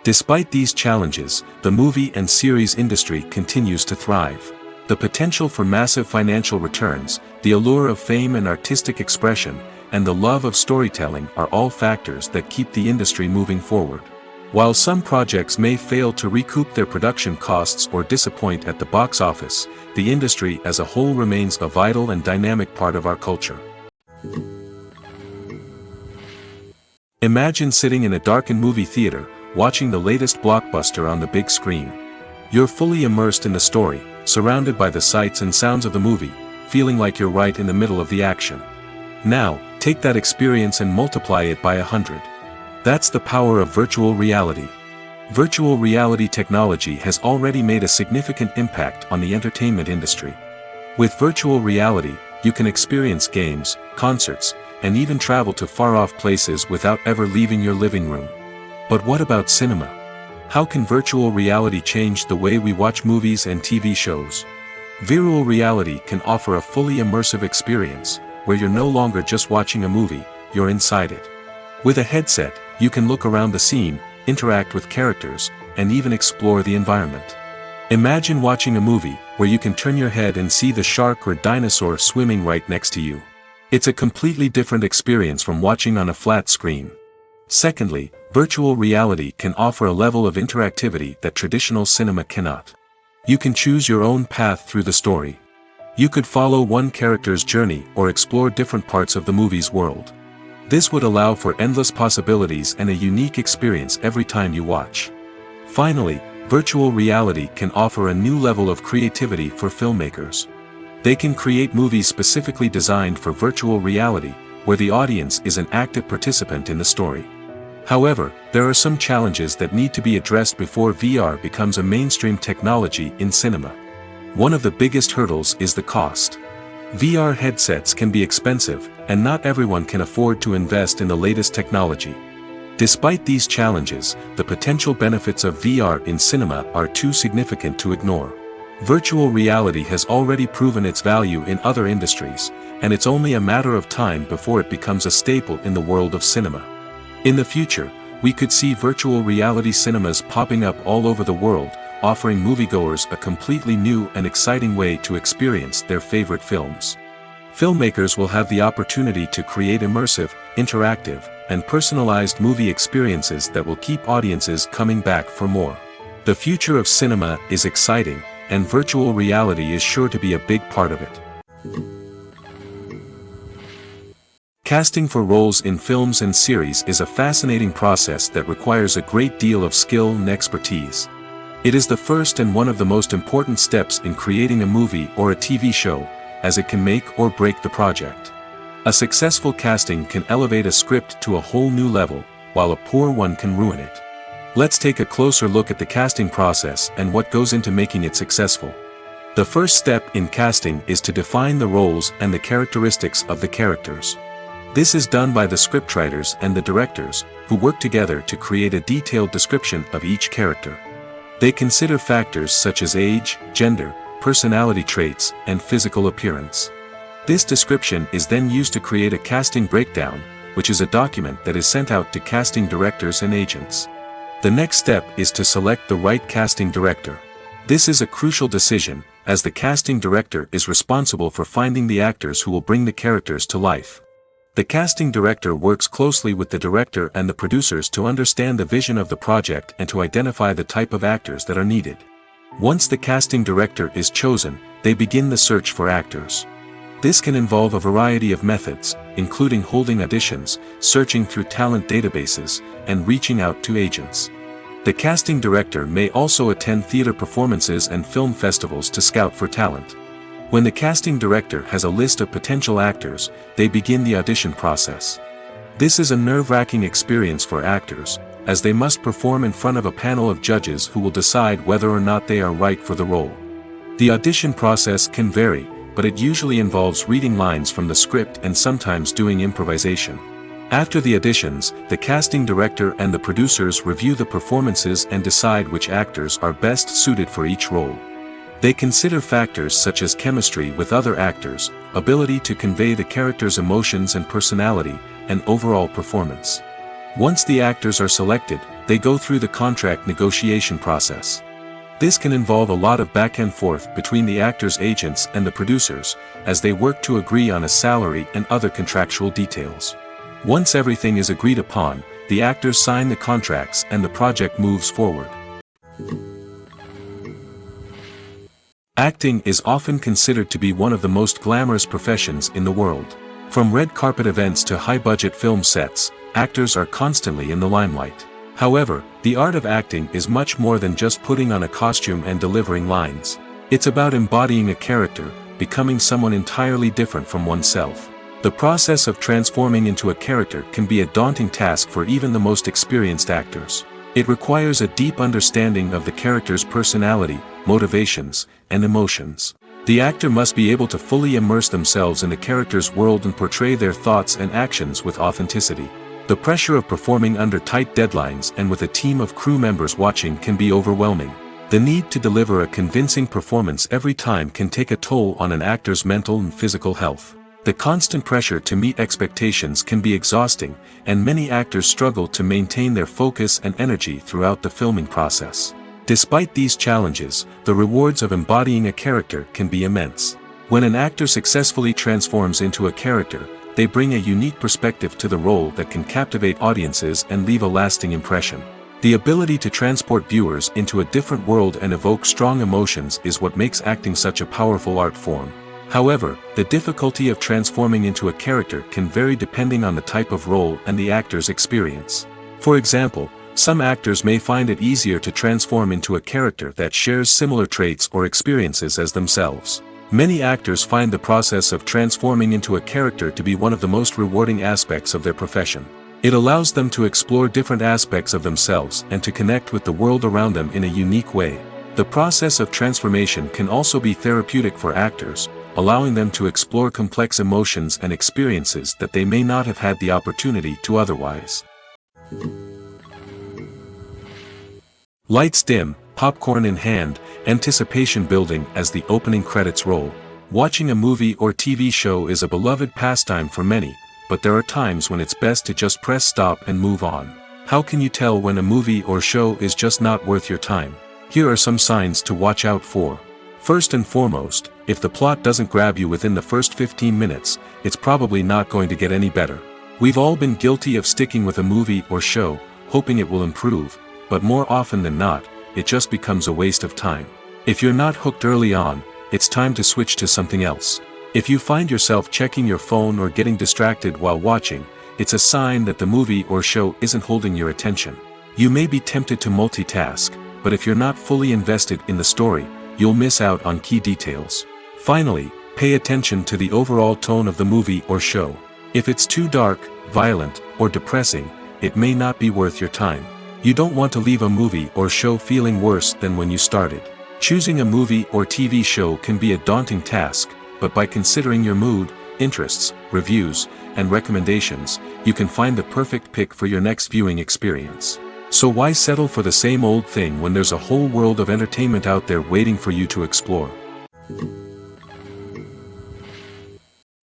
Despite these challenges, the movie and series industry continues to thrive. The potential for massive financial returns, the allure of fame and artistic expression, and the love of storytelling are all factors that keep the industry moving forward. While some projects may fail to recoup their production costs or disappoint at the box office, the industry as a whole remains a vital and dynamic part of our culture. Imagine sitting in a darkened movie theater, watching the latest blockbuster on the big screen. You're fully immersed in the story, surrounded by the sights and sounds of the movie, feeling like you're right in the middle of the action. Now, take that experience and multiply it by 100. That's the power of virtual reality. Virtual reality technology has already made a significant impact on the entertainment industry. With virtual reality, you can experience games, concerts, and even travel to far-off places without ever leaving your living room. But what about cinema? How can virtual reality change the way we watch movies and TV shows? Virtual reality can offer a fully immersive experience, where you're no longer just watching a movie, you're inside it. With a headset, you can look around the scene, interact with characters, and even explore the environment. Imagine watching a movie, where you can turn your head and see the shark or dinosaur swimming right next to you. It's a completely different experience from watching on a flat screen. Secondly, virtual reality can offer a level of interactivity that traditional cinema cannot. You can choose your own path through the story. You could follow one character's journey or explore different parts of the movie's world. This would allow for endless possibilities and a unique experience every time you watch. Finally, virtual reality can offer a new level of creativity for filmmakers. They can create movies specifically designed for virtual reality, where the audience is an active participant in the story. However, there are some challenges that need to be addressed before VR becomes a mainstream technology in cinema. One of the biggest hurdles is the cost. VR headsets can be expensive, and not everyone can afford to invest in the latest technology. Despite these challenges, the potential benefits of VR in cinema are too significant to ignore. Virtual reality has already proven its value in other industries, and it's only a matter of time before it becomes a staple in the world of cinema. In the future, we could see virtual reality cinemas popping up all over the world, offering moviegoers a completely new and exciting way to experience their favorite films. Filmmakers will have the opportunity to create immersive, interactive, and personalized movie experiences that will keep audiences coming back for more. The future of cinema is exciting, and virtual reality is sure to be a big part of it. Casting for roles in films and series is a fascinating process that requires a great deal of skill and expertise. It is the first and one of the most important steps in creating a movie or a TV show, as it can make or break the project. A successful casting can elevate a script to a whole new level, while a poor one can ruin it. Let's take a closer look at the casting process and what goes into making it successful. The first step in casting is to define the roles and the characteristics of the characters. This is done by the scriptwriters and the directors, who work together to create a detailed description of each character. They consider factors such as age, gender, personality traits, and physical appearance. This description is then used to create a casting breakdown, which is a document that is sent out to casting directors and agents. The next step is to select the right casting director. This is a crucial decision, as the casting director is responsible for finding the actors who will bring the characters to life. The casting director works closely with the director and the producers to understand the vision of the project and to identify the type of actors that are needed. Once the casting director is chosen, they begin the search for actors. This can involve a variety of methods, including holding auditions, searching through talent databases, and reaching out to agents. The casting director may also attend theater performances and film festivals to scout for talent. When the casting director has a list of potential actors, they begin the audition process. This is a nerve-wracking experience for actors, as they must perform in front of a panel of judges who will decide whether or not they are right for the role. The audition process can vary, but it usually involves reading lines from the script and sometimes doing improvisation. After the auditions, the casting director and the producers review the performances and decide which actors are best suited for each role. They consider factors such as chemistry with other actors, ability to convey the character's emotions and personality, and overall performance. Once the actors are selected, they go through the contract negotiation process. This can involve a lot of back and forth between the actors' agents and the producers, as they work to agree on a salary and other contractual details. Once everything is agreed upon, the actors sign the contracts and the project moves forward. Acting is often considered to be one of the most glamorous professions in the world. From red carpet events to high-budget film sets, actors are constantly in the limelight. However, the art of acting is much more than just putting on a costume and delivering lines. It's about embodying a character, becoming someone entirely different from oneself. The process of transforming into a character can be a daunting task for even the most experienced actors. It requires a deep understanding of the character's personality, motivations, and emotions. The actor must be able to fully immerse themselves in the character's world and portray their thoughts and actions with authenticity. The pressure of performing under tight deadlines and with a team of crew members watching can be overwhelming. The need to deliver a convincing performance every time can take a toll on an actor's mental and physical health. The constant pressure to meet expectations can be exhausting, and many actors struggle to maintain their focus and energy throughout the filming process. Despite these challenges, the rewards of embodying a character can be immense. When an actor successfully transforms into a character, they bring a unique perspective to the role that can captivate audiences and leave a lasting impression. The ability to transport viewers into a different world and evoke strong emotions is what makes acting such a powerful art form. However, the difficulty of transforming into a character can vary depending on the type of role and the actor's experience. For example, some actors may find it easier to transform into a character that shares similar traits or experiences as themselves. Many actors find the process of transforming into a character to be one of the most rewarding aspects of their profession. It allows them to explore different aspects of themselves and to connect with the world around them in a unique way. The process of transformation can also be therapeutic for actors, allowing them to explore complex emotions and experiences that they may not have had the opportunity to otherwise. Lights dim, popcorn in hand, anticipation building as the opening credits roll. Watching a movie or TV show is a beloved pastime for many, but there are times when it's best to just press stop and move on. How can you tell when a movie or show is just not worth your time? Here are some signs to watch out for. First and foremost, if the plot doesn't grab you within the first 15 minutes, it's probably not going to get any better. We've all been guilty of sticking with a movie or show, hoping it will improve, but more often than not, it just becomes a waste of time. If you're not hooked early on, it's time to switch to something else. If you find yourself checking your phone or getting distracted while watching, it's a sign that the movie or show isn't holding your attention. You may be tempted to multitask, but if you're not fully invested in the story, you'll miss out on key details. Finally, pay attention to the overall tone of the movie or show. If it's too dark, violent, or depressing, it may not be worth your time. You don't want to leave a movie or show feeling worse than when you started. Choosing a movie or TV show can be a daunting task, but by considering your mood, interests, reviews, and recommendations, you can find the perfect pick for your next viewing experience. So why settle for the same old thing when there's a whole world of entertainment out there waiting for you to explore?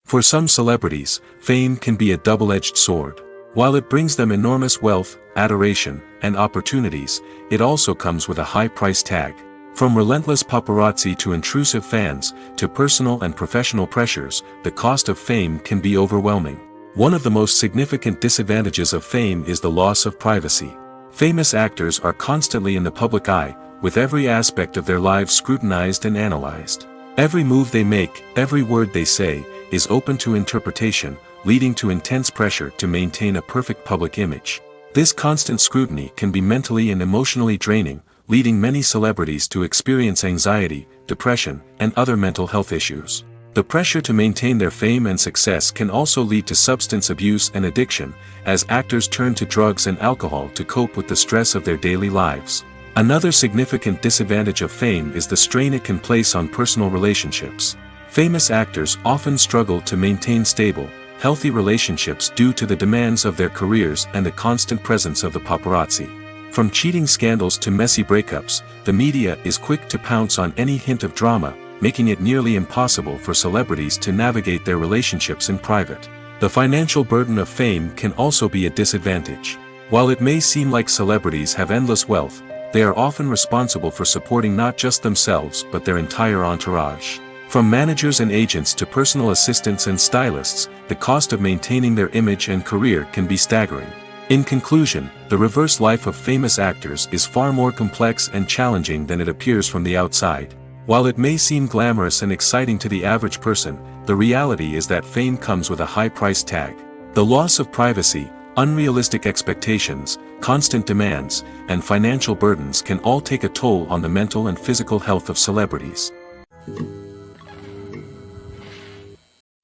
For some celebrities, fame can be a double-edged sword. While it brings them enormous wealth, adoration, and opportunities, it also comes with a high price tag. From relentless paparazzi to intrusive fans, to personal and professional pressures, the cost of fame can be overwhelming. One of the most significant disadvantages of fame is the loss of privacy. Famous actors are constantly in the public eye, with every aspect of their lives scrutinized and analyzed. Every move they make, every word they say, is open to interpretation, leading to intense pressure to maintain a perfect public image. This constant scrutiny can be mentally and emotionally draining, leading many celebrities to experience anxiety, depression, and other mental health issues. The pressure to maintain their fame and success can also lead to substance abuse and addiction, as actors turn to drugs and alcohol to cope with the stress of their daily lives. Another significant disadvantage of fame is the strain it can place on personal relationships. Famous actors often struggle to maintain stable, healthy relationships due to the demands of their careers and the constant presence of the paparazzi. From cheating scandals to messy breakups, the media is quick to pounce on any hint of drama, making it nearly impossible for celebrities to navigate their relationships in private. The financial burden of fame can also be a disadvantage. While it may seem like celebrities have endless wealth, they are often responsible for supporting not just themselves but their entire entourage. From managers and agents to personal assistants and stylists, the cost of maintaining their image and career can be staggering. In conclusion, the reverse life of famous actors is far more complex and challenging than it appears from the outside. While it may seem glamorous and exciting to the average person, the reality is that fame comes with a high price tag. The loss of privacy, unrealistic expectations, constant demands, and financial burdens can all take a toll on the mental and physical health of celebrities.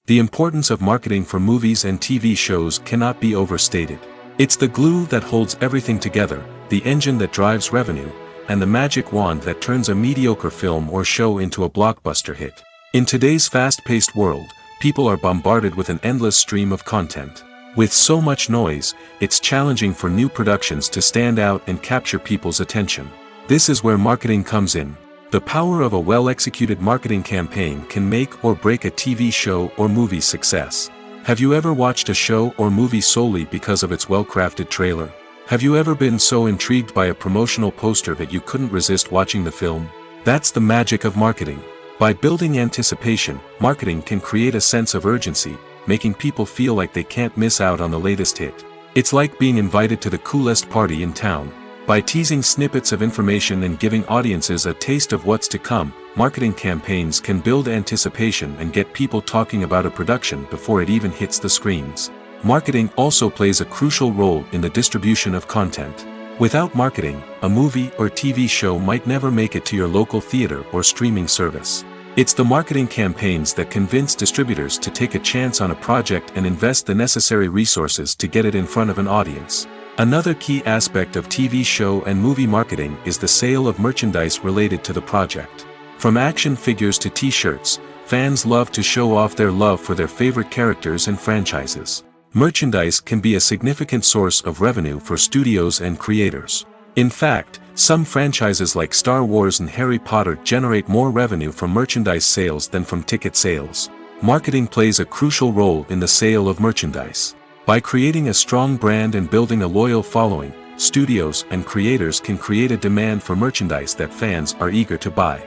The importance of marketing for movies and TV shows cannot be overstated. It's the glue that holds everything together, the engine that drives revenue, and the magic wand that turns a mediocre film or show into a blockbuster hit. In today's fast-paced world, people are bombarded with an endless stream of content. With so much noise, it's challenging for new productions to stand out and capture people's attention. This is where marketing comes in. The power of a well-executed marketing campaign can make or break a TV show or movie's success. Have you ever watched a show or movie solely because of its well-crafted trailer? Have you ever been so intrigued by a promotional poster that you couldn't resist watching the film? That's the magic of marketing. By building anticipation, marketing can create a sense of urgency, making people feel like they can't miss out on the latest hit. It's like being invited to the coolest party in town. By teasing snippets of information and giving audiences a taste of what's to come, marketing campaigns can build anticipation and get people talking about a production before it even hits the screens. Marketing also plays a crucial role in the distribution of content. Without marketing, a movie or TV show might never make it to your local theater or streaming service. It's the marketing campaigns that convince distributors to take a chance on a project and invest the necessary resources to get it in front of an audience. Another key aspect of TV show and movie marketing is the sale of merchandise related to the project. From action figures to t-shirts, fans love to show off their love for their favorite characters and franchises. Merchandise can be a significant source of revenue for studios and creators. In fact, some franchises like Star Wars and Harry Potter generate more revenue from merchandise sales than from ticket sales. Marketing plays a crucial role in the sale of merchandise. By creating a strong brand and building a loyal following, studios and creators can create a demand for merchandise that fans are eager to buy.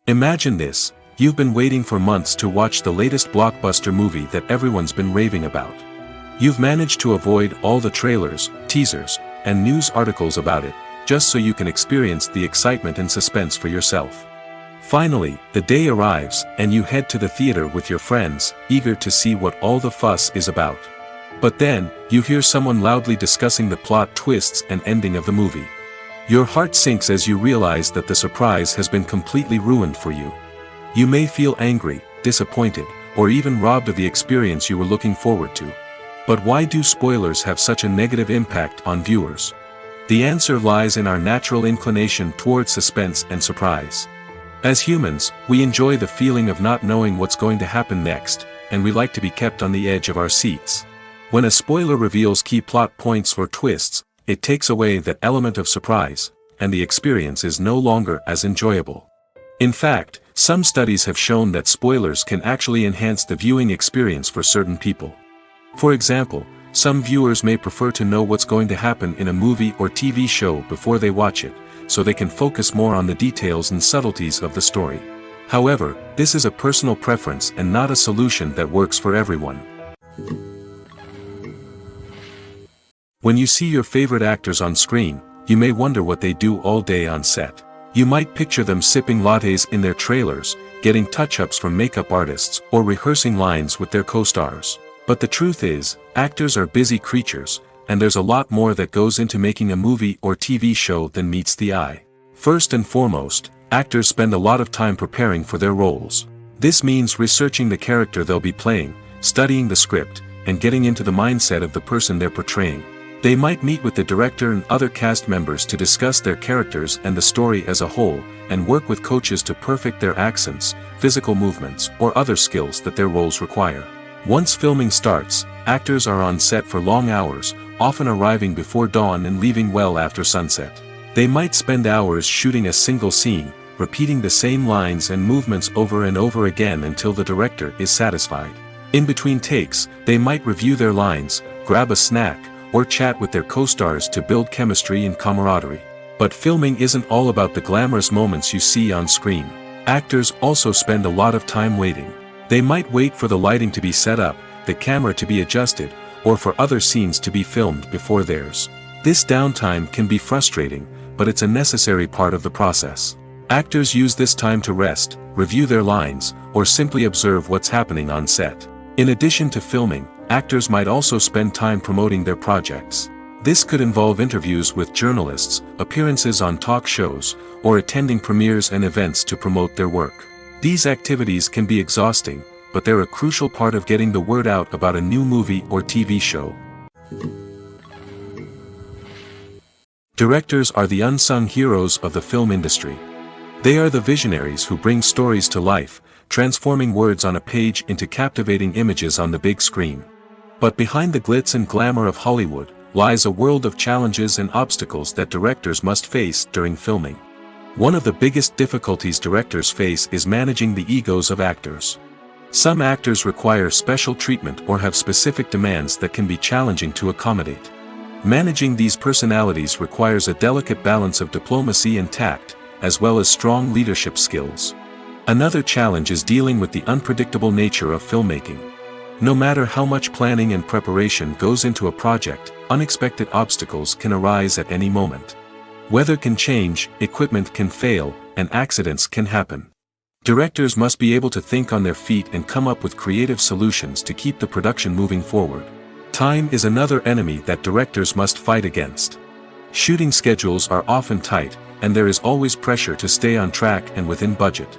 Imagine this: you've been waiting for months to watch the latest blockbuster movie that everyone's been raving about. You've managed to avoid all the trailers, teasers, and news articles about it, just so you can experience the excitement and suspense for yourself. Finally, the day arrives, and you head to the theater with your friends, eager to see what all the fuss is about. But then, you hear someone loudly discussing the plot twists and ending of the movie. Your heart sinks as you realize that the surprise has been completely ruined for you. You may feel angry, disappointed, or even robbed of the experience you were looking forward to. But why do spoilers have such a negative impact on viewers? The answer lies in our natural inclination toward suspense and surprise. As humans, we enjoy the feeling of not knowing what's going to happen next, and we like to be kept on the edge of our seats. When a spoiler reveals key plot points or twists, it takes away that element of surprise, and the experience is no longer as enjoyable. In fact, some studies have shown that spoilers can actually enhance the viewing experience for certain people. For example, some viewers may prefer to know what's going to happen in a movie or TV show before they watch it, so they can focus more on the details and subtleties of the story. However, this is a personal preference and not a solution that works for everyone. When you see your favorite actors on screen, you may wonder what they do all day on set. You might picture them sipping lattes in their trailers, getting touch-ups from makeup artists, or rehearsing lines with their co-stars. But the truth is, actors are busy creatures, and there's a lot more that goes into making a movie or TV show than meets the eye. First and foremost, actors spend a lot of time preparing for their roles. This means researching the character they'll be playing, studying the script, and getting into the mindset of the person they're portraying. They might meet with the director and other cast members to discuss their characters and the story as a whole, and work with coaches to perfect their accents, physical movements, or other skills that their roles require. Once filming starts, actors are on set for long hours, often arriving before dawn and leaving well after sunset. They might spend hours shooting a single scene, repeating the same lines and movements over and over again until the director is satisfied. In between takes, they might review their lines, grab a snack, or chat with their co-stars to build chemistry and camaraderie. But filming isn't all about the glamorous moments you see on screen. Actors also spend a lot of time waiting. They might wait for the lighting to be set up, the camera to be adjusted, or for other scenes to be filmed before theirs. This downtime can be frustrating, but it's a necessary part of the process. Actors use this time to rest, review their lines, or simply observe what's happening on set. In addition to filming, actors might also spend time promoting their projects. This could involve interviews with journalists, appearances on talk shows, or attending premieres and events to promote their work. These activities can be exhausting, but they're a crucial part of getting the word out about a new movie or TV show. Directors are the unsung heroes of the film industry. They are the visionaries who bring stories to life, transforming words on a page into captivating images on the big screen. But behind the glitz and glamour of Hollywood, lies a world of challenges and obstacles that directors must face during filming. One of the biggest difficulties directors face is managing the egos of actors. Some actors require special treatment or have specific demands that can be challenging to accommodate. Managing these personalities requires a delicate balance of diplomacy and tact, as well as strong leadership skills. Another challenge is dealing with the unpredictable nature of filmmaking. No matter how much planning and preparation goes into a project, unexpected obstacles can arise at any moment. Weather can change, equipment can fail, and accidents can happen. Directors must be able to think on their feet and come up with creative solutions to keep the production moving forward. Time is another enemy that directors must fight against. Shooting schedules are often tight, and there is always pressure to stay on track and within budget.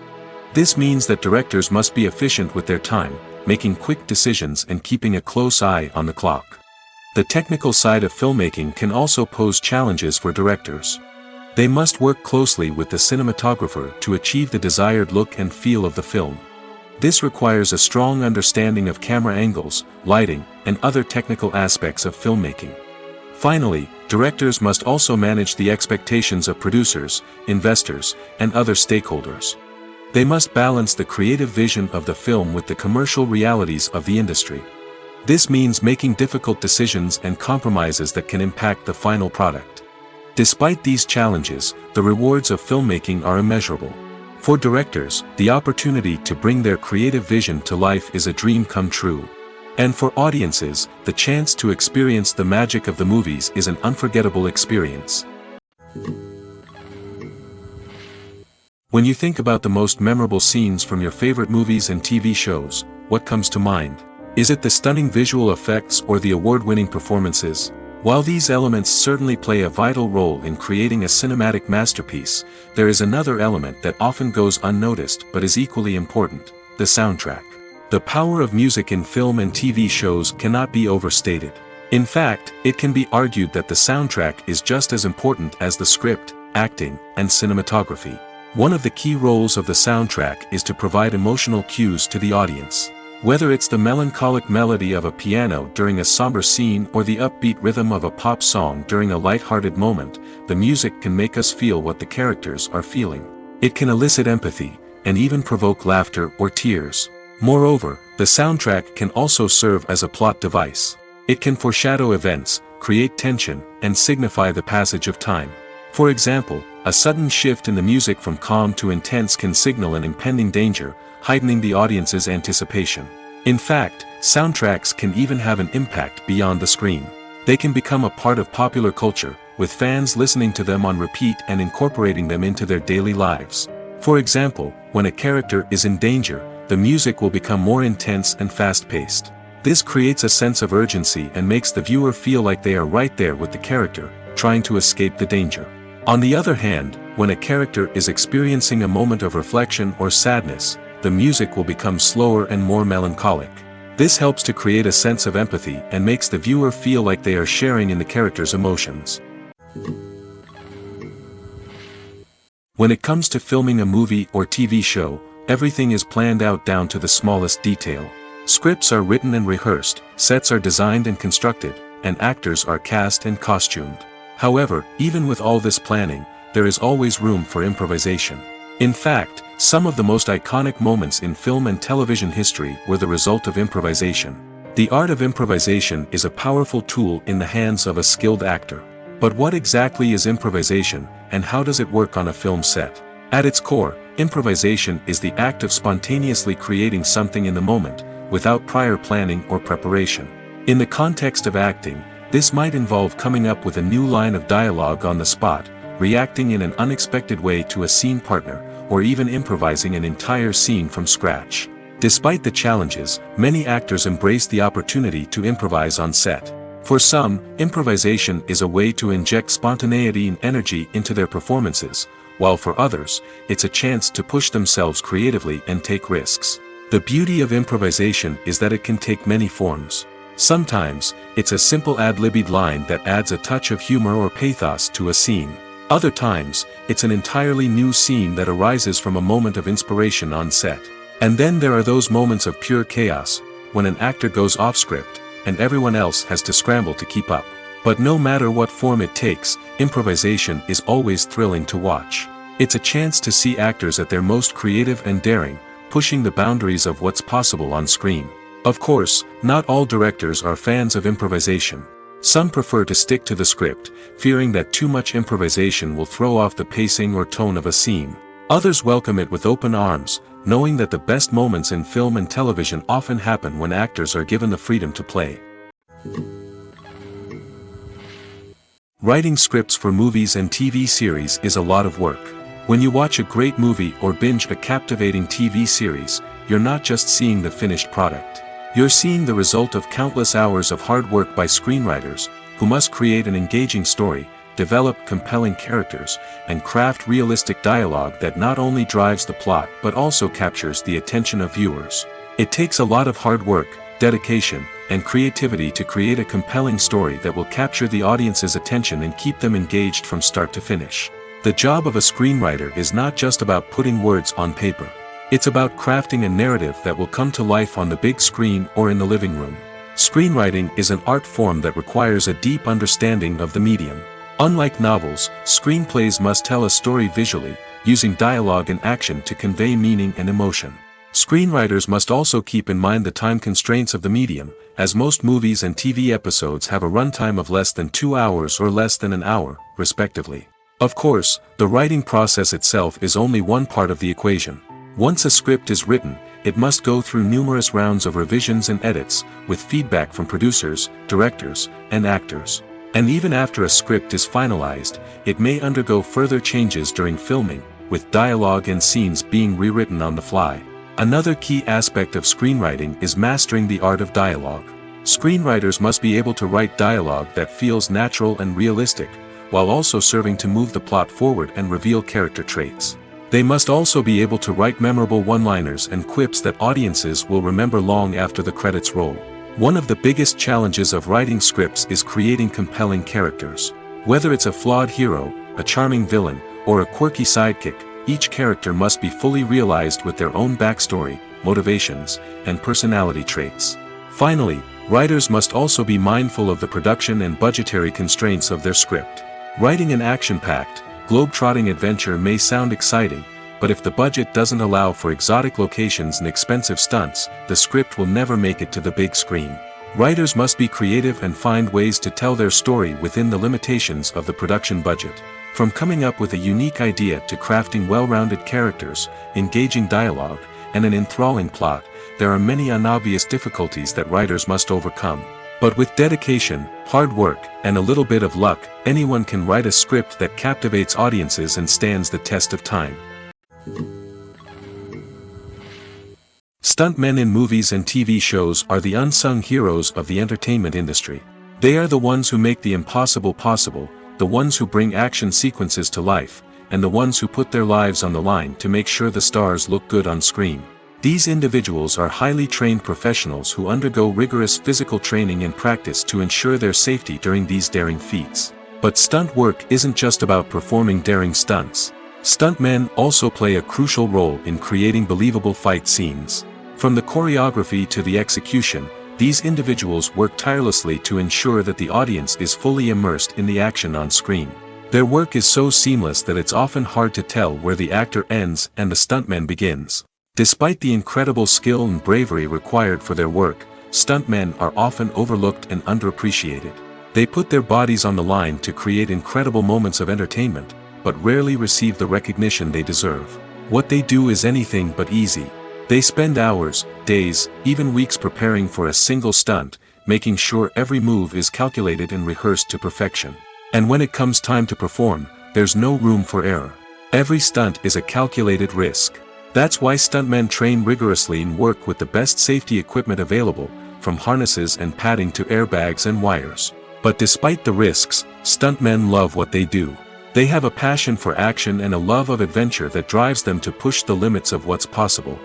This means that directors must be efficient with their time, making quick decisions and keeping a close eye on the clock. The technical side of filmmaking can also pose challenges for directors. They must work closely with the cinematographer to achieve the desired look and feel of the film. This requires a strong understanding of camera angles, lighting, and other technical aspects of filmmaking. Finally, directors must also manage the expectations of producers, investors, and other stakeholders. They must balance the creative vision of the film with the commercial realities of the industry. This means making difficult decisions and compromises that can impact the final product. Despite these challenges, the rewards of filmmaking are immeasurable. For directors, the opportunity to bring their creative vision to life is a dream come true. And for audiences, the chance to experience the magic of the movies is an unforgettable experience. When you think about the most memorable scenes from your favorite movies and TV shows, what comes to mind? Is it the stunning visual effects or the award-winning performances? While these elements certainly play a vital role in creating a cinematic masterpiece, there is another element that often goes unnoticed but is equally important: the soundtrack. The power of music in film and TV shows cannot be overstated. In fact, it can be argued that the soundtrack is just as important as the script, acting, and cinematography. One of the key roles of the soundtrack is to provide emotional cues to the audience. Whether it's the melancholic melody of a piano during a somber scene or the upbeat rhythm of a pop song during a light-hearted moment, the music can make us feel what the characters are feeling. It can elicit empathy, and even provoke laughter or tears. Moreover, the soundtrack can also serve as a plot device. It can foreshadow events, create tension, and signify the passage of time. For example, a sudden shift in the music from calm to intense can signal an impending danger, heightening the audience's anticipation. In fact, soundtracks can even have an impact beyond the screen. They can become a part of popular culture, with fans listening to them on repeat and incorporating them into their daily lives. For example, when a character is in danger, the music will become more intense and fast-paced. This creates a sense of urgency and makes the viewer feel like they are right there with the character, trying to escape the danger. On the other hand, when a character is experiencing a moment of reflection or sadness, the music will become slower and more melancholic. This helps to create a sense of empathy and makes the viewer feel like they are sharing in the character's emotions. When it comes to filming a movie or TV show, everything is planned out down to the smallest detail. Scripts are written and rehearsed, sets are designed and constructed, and actors are cast and costumed. However, even with all this planning, there is always room for improvisation. In fact, some of the most iconic moments in film and television history were the result of improvisation. The art of improvisation is a powerful tool in the hands of a skilled actor. But what exactly is improvisation, and how does it work on a film set? At its core, improvisation is the act of spontaneously creating something in the moment, without prior planning or preparation. In the context of acting, this might involve coming up with a new line of dialogue on the spot, reacting in an unexpected way to a scene partner, or even improvising an entire scene from scratch. Despite the challenges, many actors embrace the opportunity to improvise on set. For some, improvisation is a way to inject spontaneity and energy into their performances, while for others, it's a chance to push themselves creatively and take risks. The beauty of improvisation is that it can take many forms. Sometimes, it's a simple ad-libbed line that adds a touch of humor or pathos to a scene. Other times, it's an entirely new scene that arises from a moment of inspiration on set. And then there are those moments of pure chaos, when an actor goes off script, and everyone else has to scramble to keep up. But no matter what form it takes, improvisation is always thrilling to watch. It's a chance to see actors at their most creative and daring, pushing the boundaries of what's possible on screen. Of course, not all directors are fans of improvisation. Some prefer to stick to the script, fearing that too much improvisation will throw off the pacing or tone of a scene. Others welcome it with open arms, knowing that the best moments in film and television often happen when actors are given the freedom to play. Writing scripts for movies and TV series is a lot of work. When you watch a great movie or binge a captivating TV series, you're not just seeing the finished product. You're seeing the result of countless hours of hard work by screenwriters, who must create an engaging story, develop compelling characters, and craft realistic dialogue that not only drives the plot but also captures the attention of viewers. It takes a lot of hard work, dedication, and creativity to create a compelling story that will capture the audience's attention and keep them engaged from start to finish. The job of a screenwriter is not just about putting words on paper. It's about crafting a narrative that will come to life on the big screen or in the living room. Screenwriting is an art form that requires a deep understanding of the medium. Unlike novels, screenplays must tell a story visually, using dialogue and action to convey meaning and emotion. Screenwriters must also keep in mind the time constraints of the medium, as most movies and TV episodes have a runtime of less than 2 hours or less than an hour, respectively. Of course, the writing process itself is only one part of the equation. Once a script is written, it must go through numerous rounds of revisions and edits, with feedback from producers, directors, and actors. And even after a script is finalized, it may undergo further changes during filming, with dialogue and scenes being rewritten on the fly. Another key aspect of screenwriting is mastering the art of dialogue. Screenwriters must be able to write dialogue that feels natural and realistic, while also serving to move the plot forward and reveal character traits. They must also be able to write memorable one-liners and quips that audiences will remember long after the credits roll. One of the biggest challenges of writing scripts is creating compelling characters. Whether it's a flawed hero, a charming villain, or a quirky sidekick, each character must be fully realized with their own backstory, motivations, and personality traits. Finally, writers must also be mindful of the production and budgetary constraints of their script. Writing an action-packed, globe-trotting adventure may sound exciting, but if the budget doesn't allow for exotic locations and expensive stunts, the script will never make it to the big screen. Writers must be creative and find ways to tell their story within the limitations of the production budget. From coming up with a unique idea to crafting well-rounded characters, engaging dialogue, and an enthralling plot, there are many unobvious difficulties that writers must overcome. But with dedication, hard work, and a little bit of luck, anyone can write a script that captivates audiences and stands the test of time. Stuntmen in movies and TV shows are the unsung heroes of the entertainment industry. They are the ones who make the impossible possible, the ones who bring action sequences to life, and the ones who put their lives on the line to make sure the stars look good on screen. These individuals are highly trained professionals who undergo rigorous physical training and practice to ensure their safety during these daring feats. But stunt work isn't just about performing daring stunts. Stuntmen also play a crucial role in creating believable fight scenes. From the choreography to the execution, these individuals work tirelessly to ensure that the audience is fully immersed in the action on screen. Their work is so seamless that it's often hard to tell where the actor ends and the stuntman begins. Despite the incredible skill and bravery required for their work, stuntmen are often overlooked and underappreciated. They put their bodies on the line to create incredible moments of entertainment, but rarely receive the recognition they deserve. What they do is anything but easy. They spend hours, days, even weeks preparing for a single stunt, making sure every move is calculated and rehearsed to perfection. And when it comes time to perform, there's no room for error. Every stunt is a calculated risk. That's why stuntmen train rigorously and work with the best safety equipment available, from harnesses and padding to airbags and wires. But despite the risks, stuntmen love what they do. They have a passion for action and a love of adventure that drives them to push the limits of what's possible.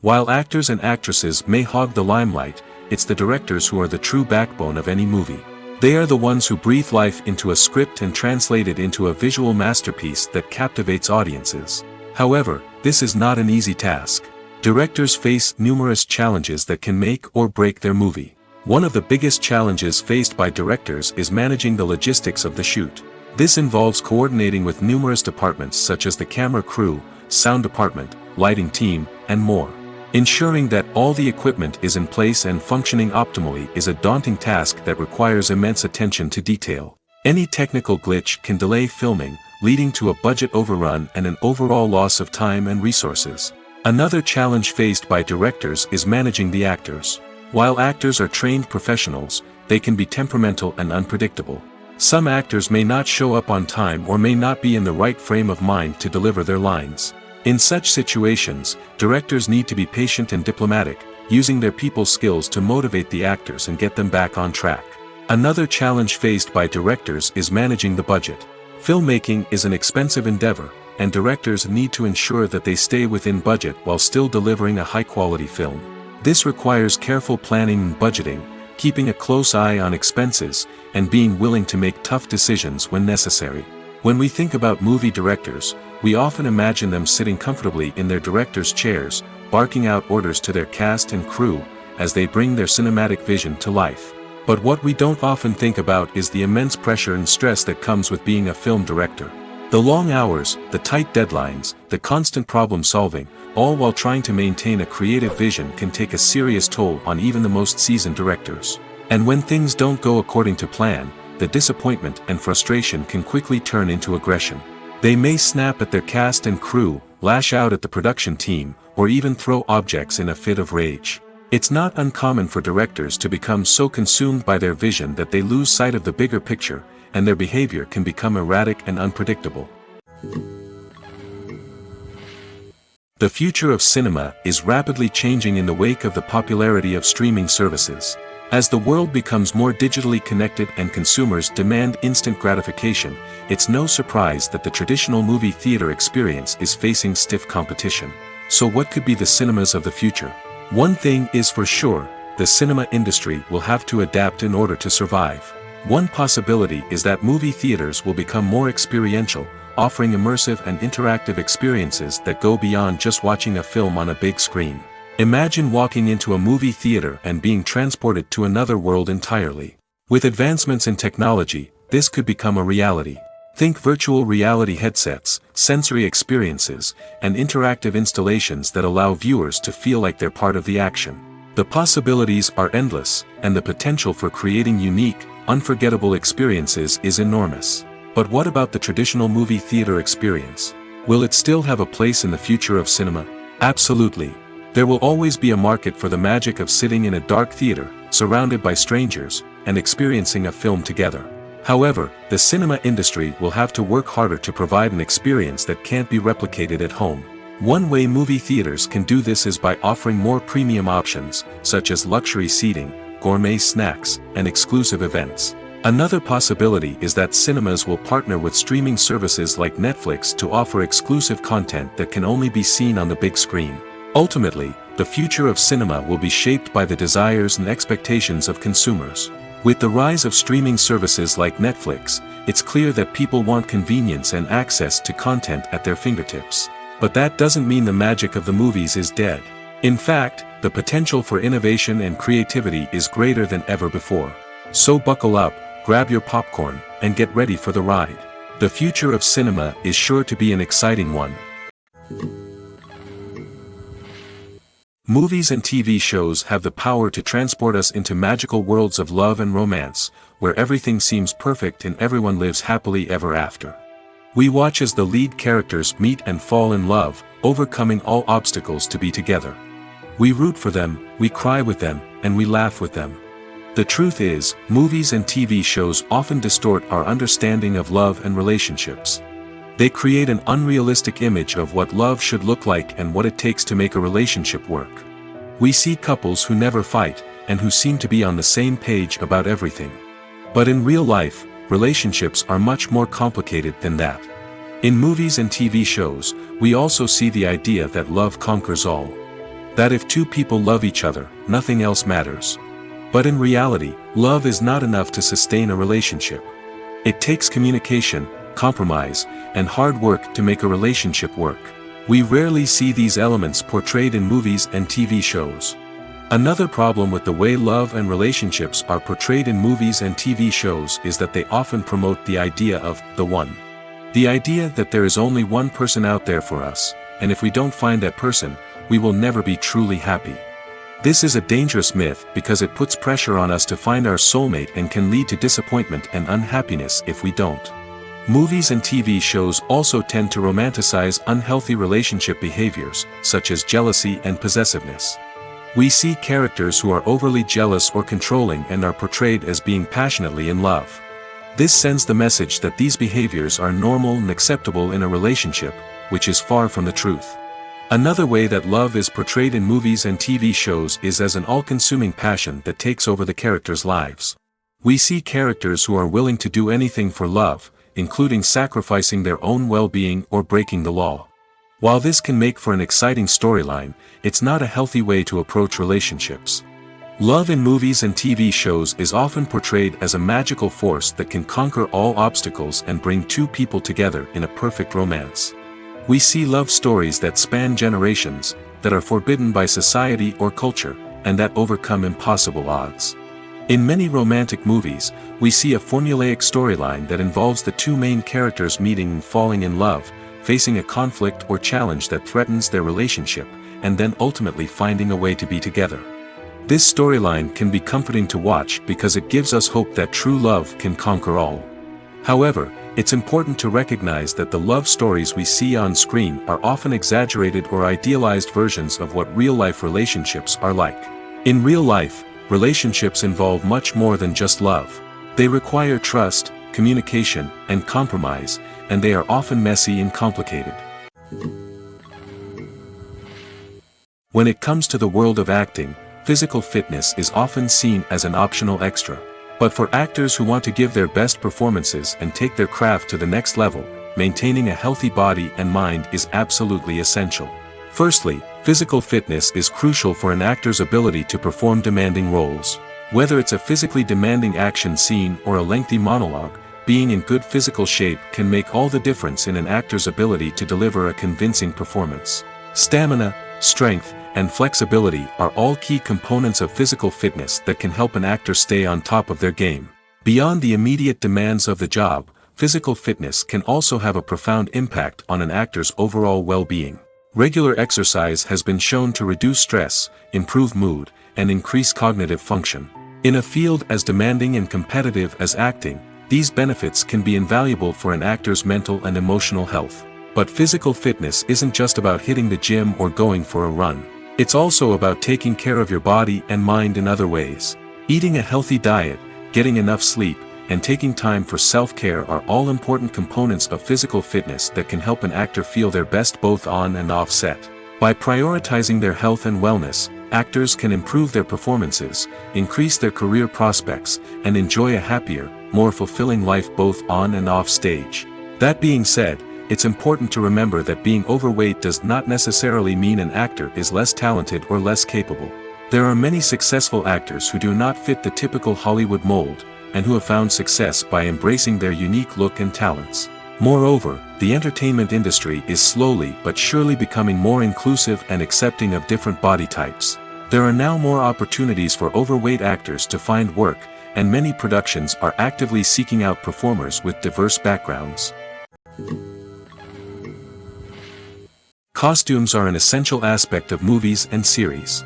While actors and actresses may hog the limelight, it's the directors who are the true backbone of any movie. They are the ones who breathe life into a script and translate it into a visual masterpiece that captivates audiences. However, this is not an easy task. Directors face numerous challenges that can make or break their movie. One of the biggest challenges faced by directors is managing the logistics of the shoot. This involves coordinating with numerous departments such as the camera crew, sound department, lighting team, and more. Ensuring that all the equipment is in place and functioning optimally is a daunting task that requires immense attention to detail. Any technical glitch can delay filming, leading to a budget overrun and an overall loss of time and resources. Another challenge faced by directors is managing the actors. While actors are trained professionals, they can be temperamental and unpredictable. Some actors may not show up on time or may not be in the right frame of mind to deliver their lines. In such situations, directors need to be patient and diplomatic, using their people skills to motivate the actors and get them back on track. Another challenge faced by directors is managing the budget. Filmmaking is an expensive endeavor, and directors need to ensure that they stay within budget while still delivering a high-quality film. This requires careful planning and budgeting, keeping a close eye on expenses, and being willing to make tough decisions when necessary. When we think about movie directors, we often imagine them sitting comfortably in their director's chairs, barking out orders to their cast and crew, as they bring their cinematic vision to life. But what we don't often think about is the immense pressure and stress that comes with being a film director. The long hours, the tight deadlines, the constant problem-solving, all while trying to maintain a creative vision can take a serious toll on even the most seasoned directors. And when things don't go according to plan, the disappointment and frustration can quickly turn into aggression. They may snap at their cast and crew, lash out at the production team, or even throw objects in a fit of rage. It's not uncommon for directors to become so consumed by their vision that they lose sight of the bigger picture, and their behavior can become erratic and unpredictable. The future of cinema is rapidly changing in the wake of the popularity of streaming services. As the world becomes more digitally connected and consumers demand instant gratification, it's no surprise that the traditional movie theater experience is facing stiff competition. So what could be the cinemas of the future? One thing is for sure, the cinema industry will have to adapt in order to survive. One possibility is that movie theaters will become more experiential, offering immersive and interactive experiences that go beyond just watching a film on a big screen. Imagine walking into a movie theater and being transported to another world entirely. With advancements in technology, this could become a reality. Think virtual reality headsets, sensory experiences, and interactive installations that allow viewers to feel like they're part of the action. The possibilities are endless, and the potential for creating unique, unforgettable experiences is enormous. But what about the traditional movie theater experience? Will it still have a place in the future of cinema? Absolutely. There will always be a market for the magic of sitting in a dark theater, surrounded by strangers, and experiencing a film together. However, the cinema industry will have to work harder to provide an experience that can't be replicated at home. One way movie theaters can do this is by offering more premium options, such as luxury seating, gourmet snacks, and exclusive events. Another possibility is that cinemas will partner with streaming services like Netflix to offer exclusive content that can only be seen on the big screen. Ultimately, the future of cinema will be shaped by the desires and expectations of consumers. With the rise of streaming services like Netflix, it's clear that people want convenience and access to content at their fingertips. But that doesn't mean the magic of the movies is dead. In fact, the potential for innovation and creativity is greater than ever before. So buckle up, grab your popcorn, and get ready for the ride. The future of cinema is sure to be an exciting one. Movies and TV shows have the power to transport us into magical worlds of love and romance, where everything seems perfect and everyone lives happily ever after. We watch as the lead characters meet and fall in love, overcoming all obstacles to be together. We root for them, we cry with them, and we laugh with them. The truth is, movies and TV shows often distort our understanding of love and relationships. They create an unrealistic image of what love should look like and what it takes to make a relationship work. We see couples who never fight, and who seem to be on the same page about everything. But in real life, relationships are much more complicated than that. In movies and TV shows, we also see the idea that love conquers all. That if two people love each other, nothing else matters. But in reality, love is not enough to sustain a relationship. It takes communication, compromise, and hard work to make a relationship work. We rarely see these elements portrayed in movies and TV shows. Another problem with the way love and relationships are portrayed in movies and TV shows is that they often promote the idea of the one. The idea that there is only one person out there for us, and if we don't find that person, we will never be truly happy. This is a dangerous myth because it puts pressure on us to find our soulmate and can lead to disappointment and unhappiness if we don't. Movies and TV shows also tend to romanticize unhealthy relationship behaviors, such as jealousy and possessiveness. We see characters who are overly jealous or controlling and are portrayed as being passionately in love. This sends the message that these behaviors are normal and acceptable in a relationship, which is far from the truth. Another way that love is portrayed in movies and TV shows is as an all-consuming passion that takes over the characters' lives. We see characters who are willing to do anything for love, including sacrificing their own well-being or breaking the law. While this can make for an exciting storyline, it's not a healthy way to approach relationships. Love in movies and TV shows is often portrayed as a magical force that can conquer all obstacles and bring two people together in a perfect romance. We see love stories that span generations, that are forbidden by society or culture, and that overcome impossible odds. In many romantic movies, we see a formulaic storyline that involves the two main characters meeting and falling in love, facing a conflict or challenge that threatens their relationship, and then ultimately finding a way to be together. This storyline can be comforting to watch because it gives us hope that true love can conquer all. However, it's important to recognize that the love stories we see on screen are often exaggerated or idealized versions of what real-life relationships are like. In real life, relationships involve much more than just love. They require trust, communication, and compromise, and they are often messy and complicated. When it comes to the world of acting, physical fitness is often seen as an optional extra. But for actors who want to give their best performances and take their craft to the next level, maintaining a healthy body and mind is absolutely essential. Firstly, physical fitness is crucial for an actor's ability to perform demanding roles. Whether it's a physically demanding action scene or a lengthy monologue, being in good physical shape can make all the difference in an actor's ability to deliver a convincing performance. Stamina, strength, and flexibility are all key components of physical fitness that can help an actor stay on top of their game. Beyond the immediate demands of the job, physical fitness can also have a profound impact on an actor's overall well-being. Regular exercise has been shown to reduce stress, improve mood, and increase cognitive function. In a field as demanding and competitive as acting, these benefits can be invaluable for an actor's mental and emotional health. But physical fitness isn't just about hitting the gym or going for a run. It's also about taking care of your body and mind in other ways. Eating a healthy diet, getting enough sleep, and taking time for self-care are all important components of physical fitness that can help an actor feel their best both on and off set. By prioritizing their health and wellness, actors can improve their performances, increase their career prospects, and enjoy a happier, more fulfilling life both on and off stage. That being said, it's important to remember that being overweight does not necessarily mean an actor is less talented or less capable. There are many successful actors who do not fit the typical Hollywood mold, and who have found success by embracing their unique look and talents. Moreover, the entertainment industry is slowly but surely becoming more inclusive and accepting of different body types. There are now more opportunities for overweight actors to find work, and many productions are actively seeking out performers with diverse backgrounds. Costumes are an essential aspect of movies and series.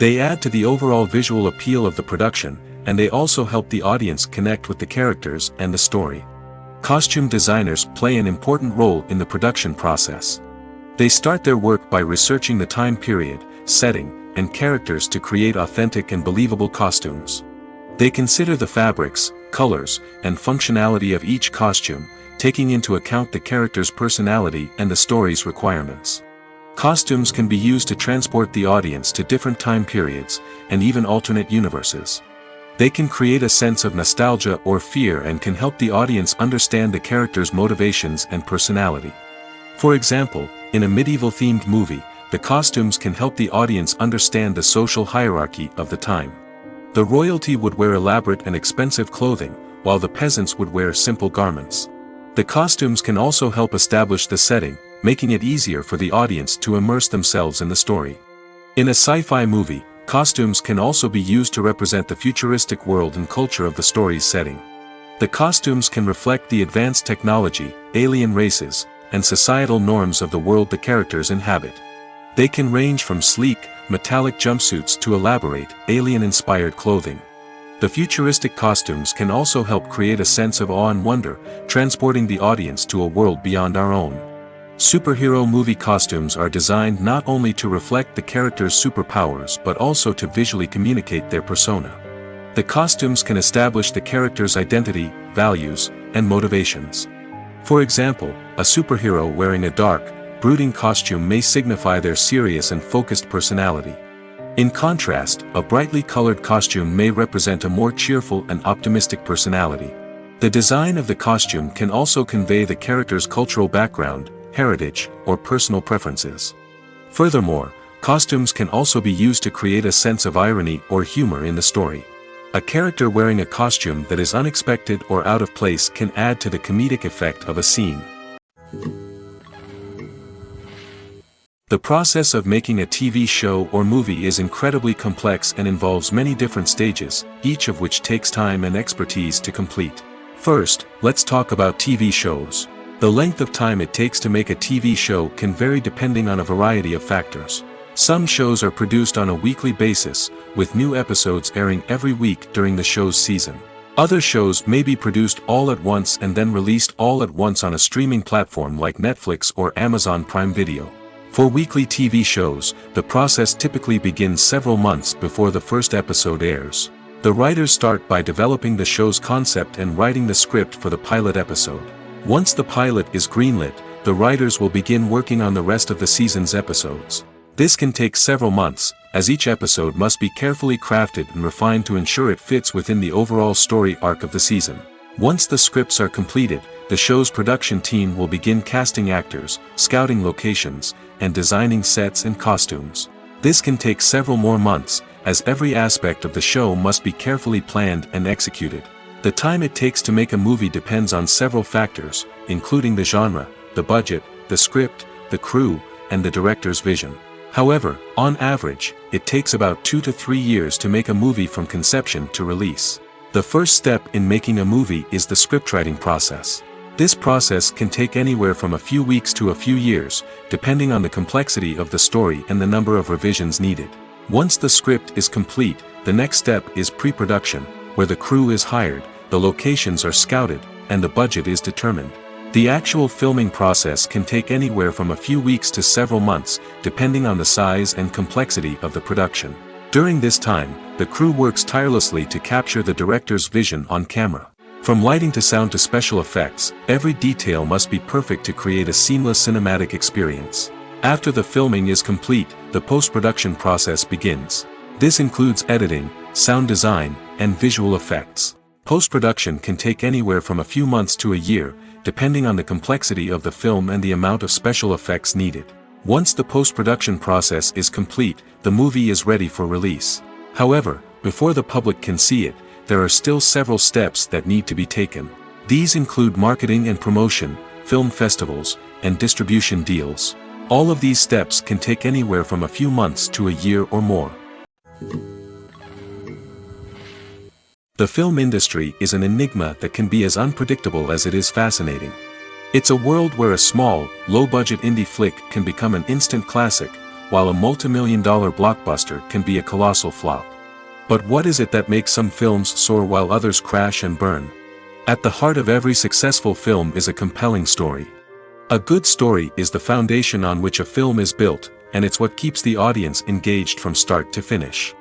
They add to the overall visual appeal of the production, and they also help the audience connect with the characters and the story. Costume designers play an important role in the production process. They start their work by researching the time period, setting, and characters to create authentic and believable costumes. They consider the fabrics, colors, and functionality of each costume, taking into account the character's personality and the story's requirements. Costumes can be used to transport the audience to different time periods, and even alternate universes. They can create a sense of nostalgia or fear and can help the audience understand the character's motivations and personality. For example, in a medieval-themed movie, the costumes can help the audience understand the social hierarchy of the time. The royalty would wear elaborate and expensive clothing, while the peasants would wear simple garments. The costumes can also help establish the setting, making it easier for the audience to immerse themselves in the story. In a sci-fi movie, costumes can also be used to represent the futuristic world and culture of the story's setting. The costumes can reflect the advanced technology, alien races, and societal norms of the world the characters inhabit. They can range from sleek, metallic jumpsuits to elaborate, alien-inspired clothing. The futuristic costumes can also help create a sense of awe and wonder, transporting the audience to a world beyond our own. Superhero movie costumes are designed not only to reflect the character's superpowers but also to visually communicate their persona. The costumes can establish the character's identity, values, and motivations. For example, a superhero wearing a dark, brooding costume may signify their serious and focused personality. In contrast, a brightly colored costume may represent a more cheerful and optimistic personality. The design of the costume can also convey the character's cultural background, heritage, or personal preferences. Furthermore, costumes can also be used to create a sense of irony or humor in the story. A character wearing a costume that is unexpected or out of place can add to the comedic effect of a scene. The process of making a TV show or movie is incredibly complex and involves many different stages, each of which takes time and expertise to complete. First, let's talk about TV shows. The length of time it takes to make a TV show can vary depending on a variety of factors. Some shows are produced on a weekly basis, with new episodes airing every week during the show's season. Other shows may be produced all at once and then released all at once on a streaming platform like Netflix or Amazon Prime Video. For weekly TV shows, the process typically begins several months before the first episode airs. The writers start by developing the show's concept and writing the script for the pilot episode. Once the pilot is greenlit, the writers will begin working on the rest of the season's episodes. This can take several months, as each episode must be carefully crafted and refined to ensure it fits within the overall story arc of the season. Once the scripts are completed, the show's production team will begin casting actors, scouting locations, and designing sets and costumes. This can take several more months, as every aspect of the show must be carefully planned and executed. The time it takes to make a movie depends on several factors, including the genre, the budget, the script, the crew, and the director's vision. However, on average, it takes about 2 to 3 years to make a movie from conception to release. The first step in making a movie is the scriptwriting process. This process can take anywhere from a few weeks to a few years, depending on the complexity of the story and the number of revisions needed. Once the script is complete, the next step is pre-production, where the crew is hired, the locations are scouted, and the budget is determined. The actual filming process can take anywhere from a few weeks to several months, depending on the size and complexity of the production. During this time, the crew works tirelessly to capture the director's vision on camera. From lighting to sound to special effects, every detail must be perfect to create a seamless cinematic experience. After the filming is complete, the post-production process begins. This includes editing, sound design, and visual effects. Post-production can take anywhere from a few months to a year, depending on the complexity of the film and the amount of special effects needed. Once the post-production process is complete, the movie is ready for release. However, before the public can see it, there are still several steps that need to be taken. These include marketing and promotion, film festivals, and distribution deals. All of these steps can take anywhere from a few months to a year or more. The film industry is an enigma that can be as unpredictable as it is fascinating. It's a world where a small, low-budget indie flick can become an instant classic, while a multi-million-dollar blockbuster can be a colossal flop. But what is it that makes some films soar while others crash and burn? At the heart of every successful film is a compelling story. A good story is the foundation on which a film is built, and it's what keeps the audience engaged from start to finish.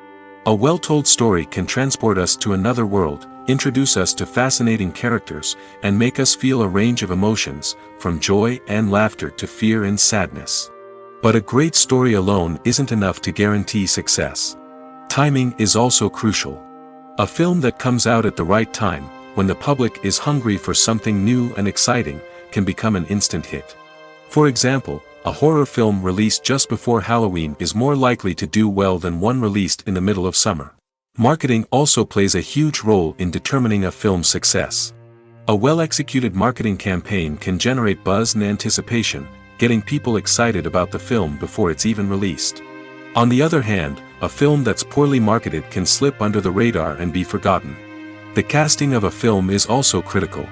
A well-told story can transport us to another world, introduce us to fascinating characters, and make us feel a range of emotions, from joy and laughter to fear and sadness. But a great story alone isn't enough to guarantee success. Timing is also crucial. A film that comes out at the right time, when the public is hungry for something new and exciting, can become an instant hit. For example, a horror film released just before Halloween is more likely to do well than one released in the middle of summer. Marketing also plays a huge role in determining a film's success. A well-executed marketing campaign can generate buzz and anticipation, getting people excited about the film before it's even released. On the other hand, a film that's poorly marketed can slip under the radar and be forgotten. The casting of a film is also critical.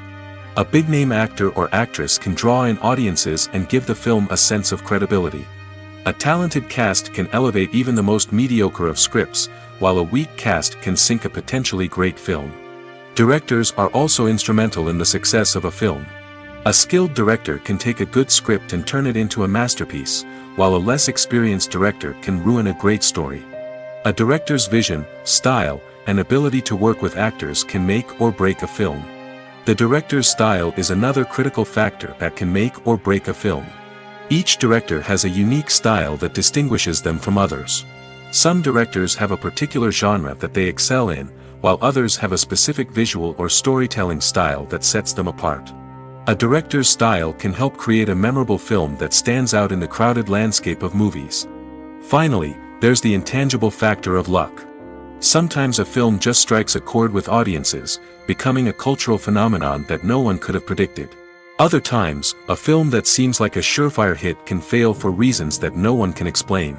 A big-name actor or actress can draw in audiences and give the film a sense of credibility. A talented cast can elevate even the most mediocre of scripts, while a weak cast can sink a potentially great film. Directors are also instrumental in the success of a film. A skilled director can take a good script and turn it into a masterpiece, while a less experienced director can ruin a great story. A director's vision, style, and ability to work with actors can make or break a film. The director's style is another critical factor that can make or break a film. Each director has a unique style that distinguishes them from others. Some directors have a particular genre that they excel in, while others have a specific visual or storytelling style that sets them apart. A director's style can help create a memorable film that stands out in the crowded landscape of movies. Finally, there's the intangible factor of luck. Sometimes a film just strikes a chord with audiences, becoming a cultural phenomenon that no one could have predicted. Other times, a film that seems like a surefire hit can fail for reasons that no one can explain.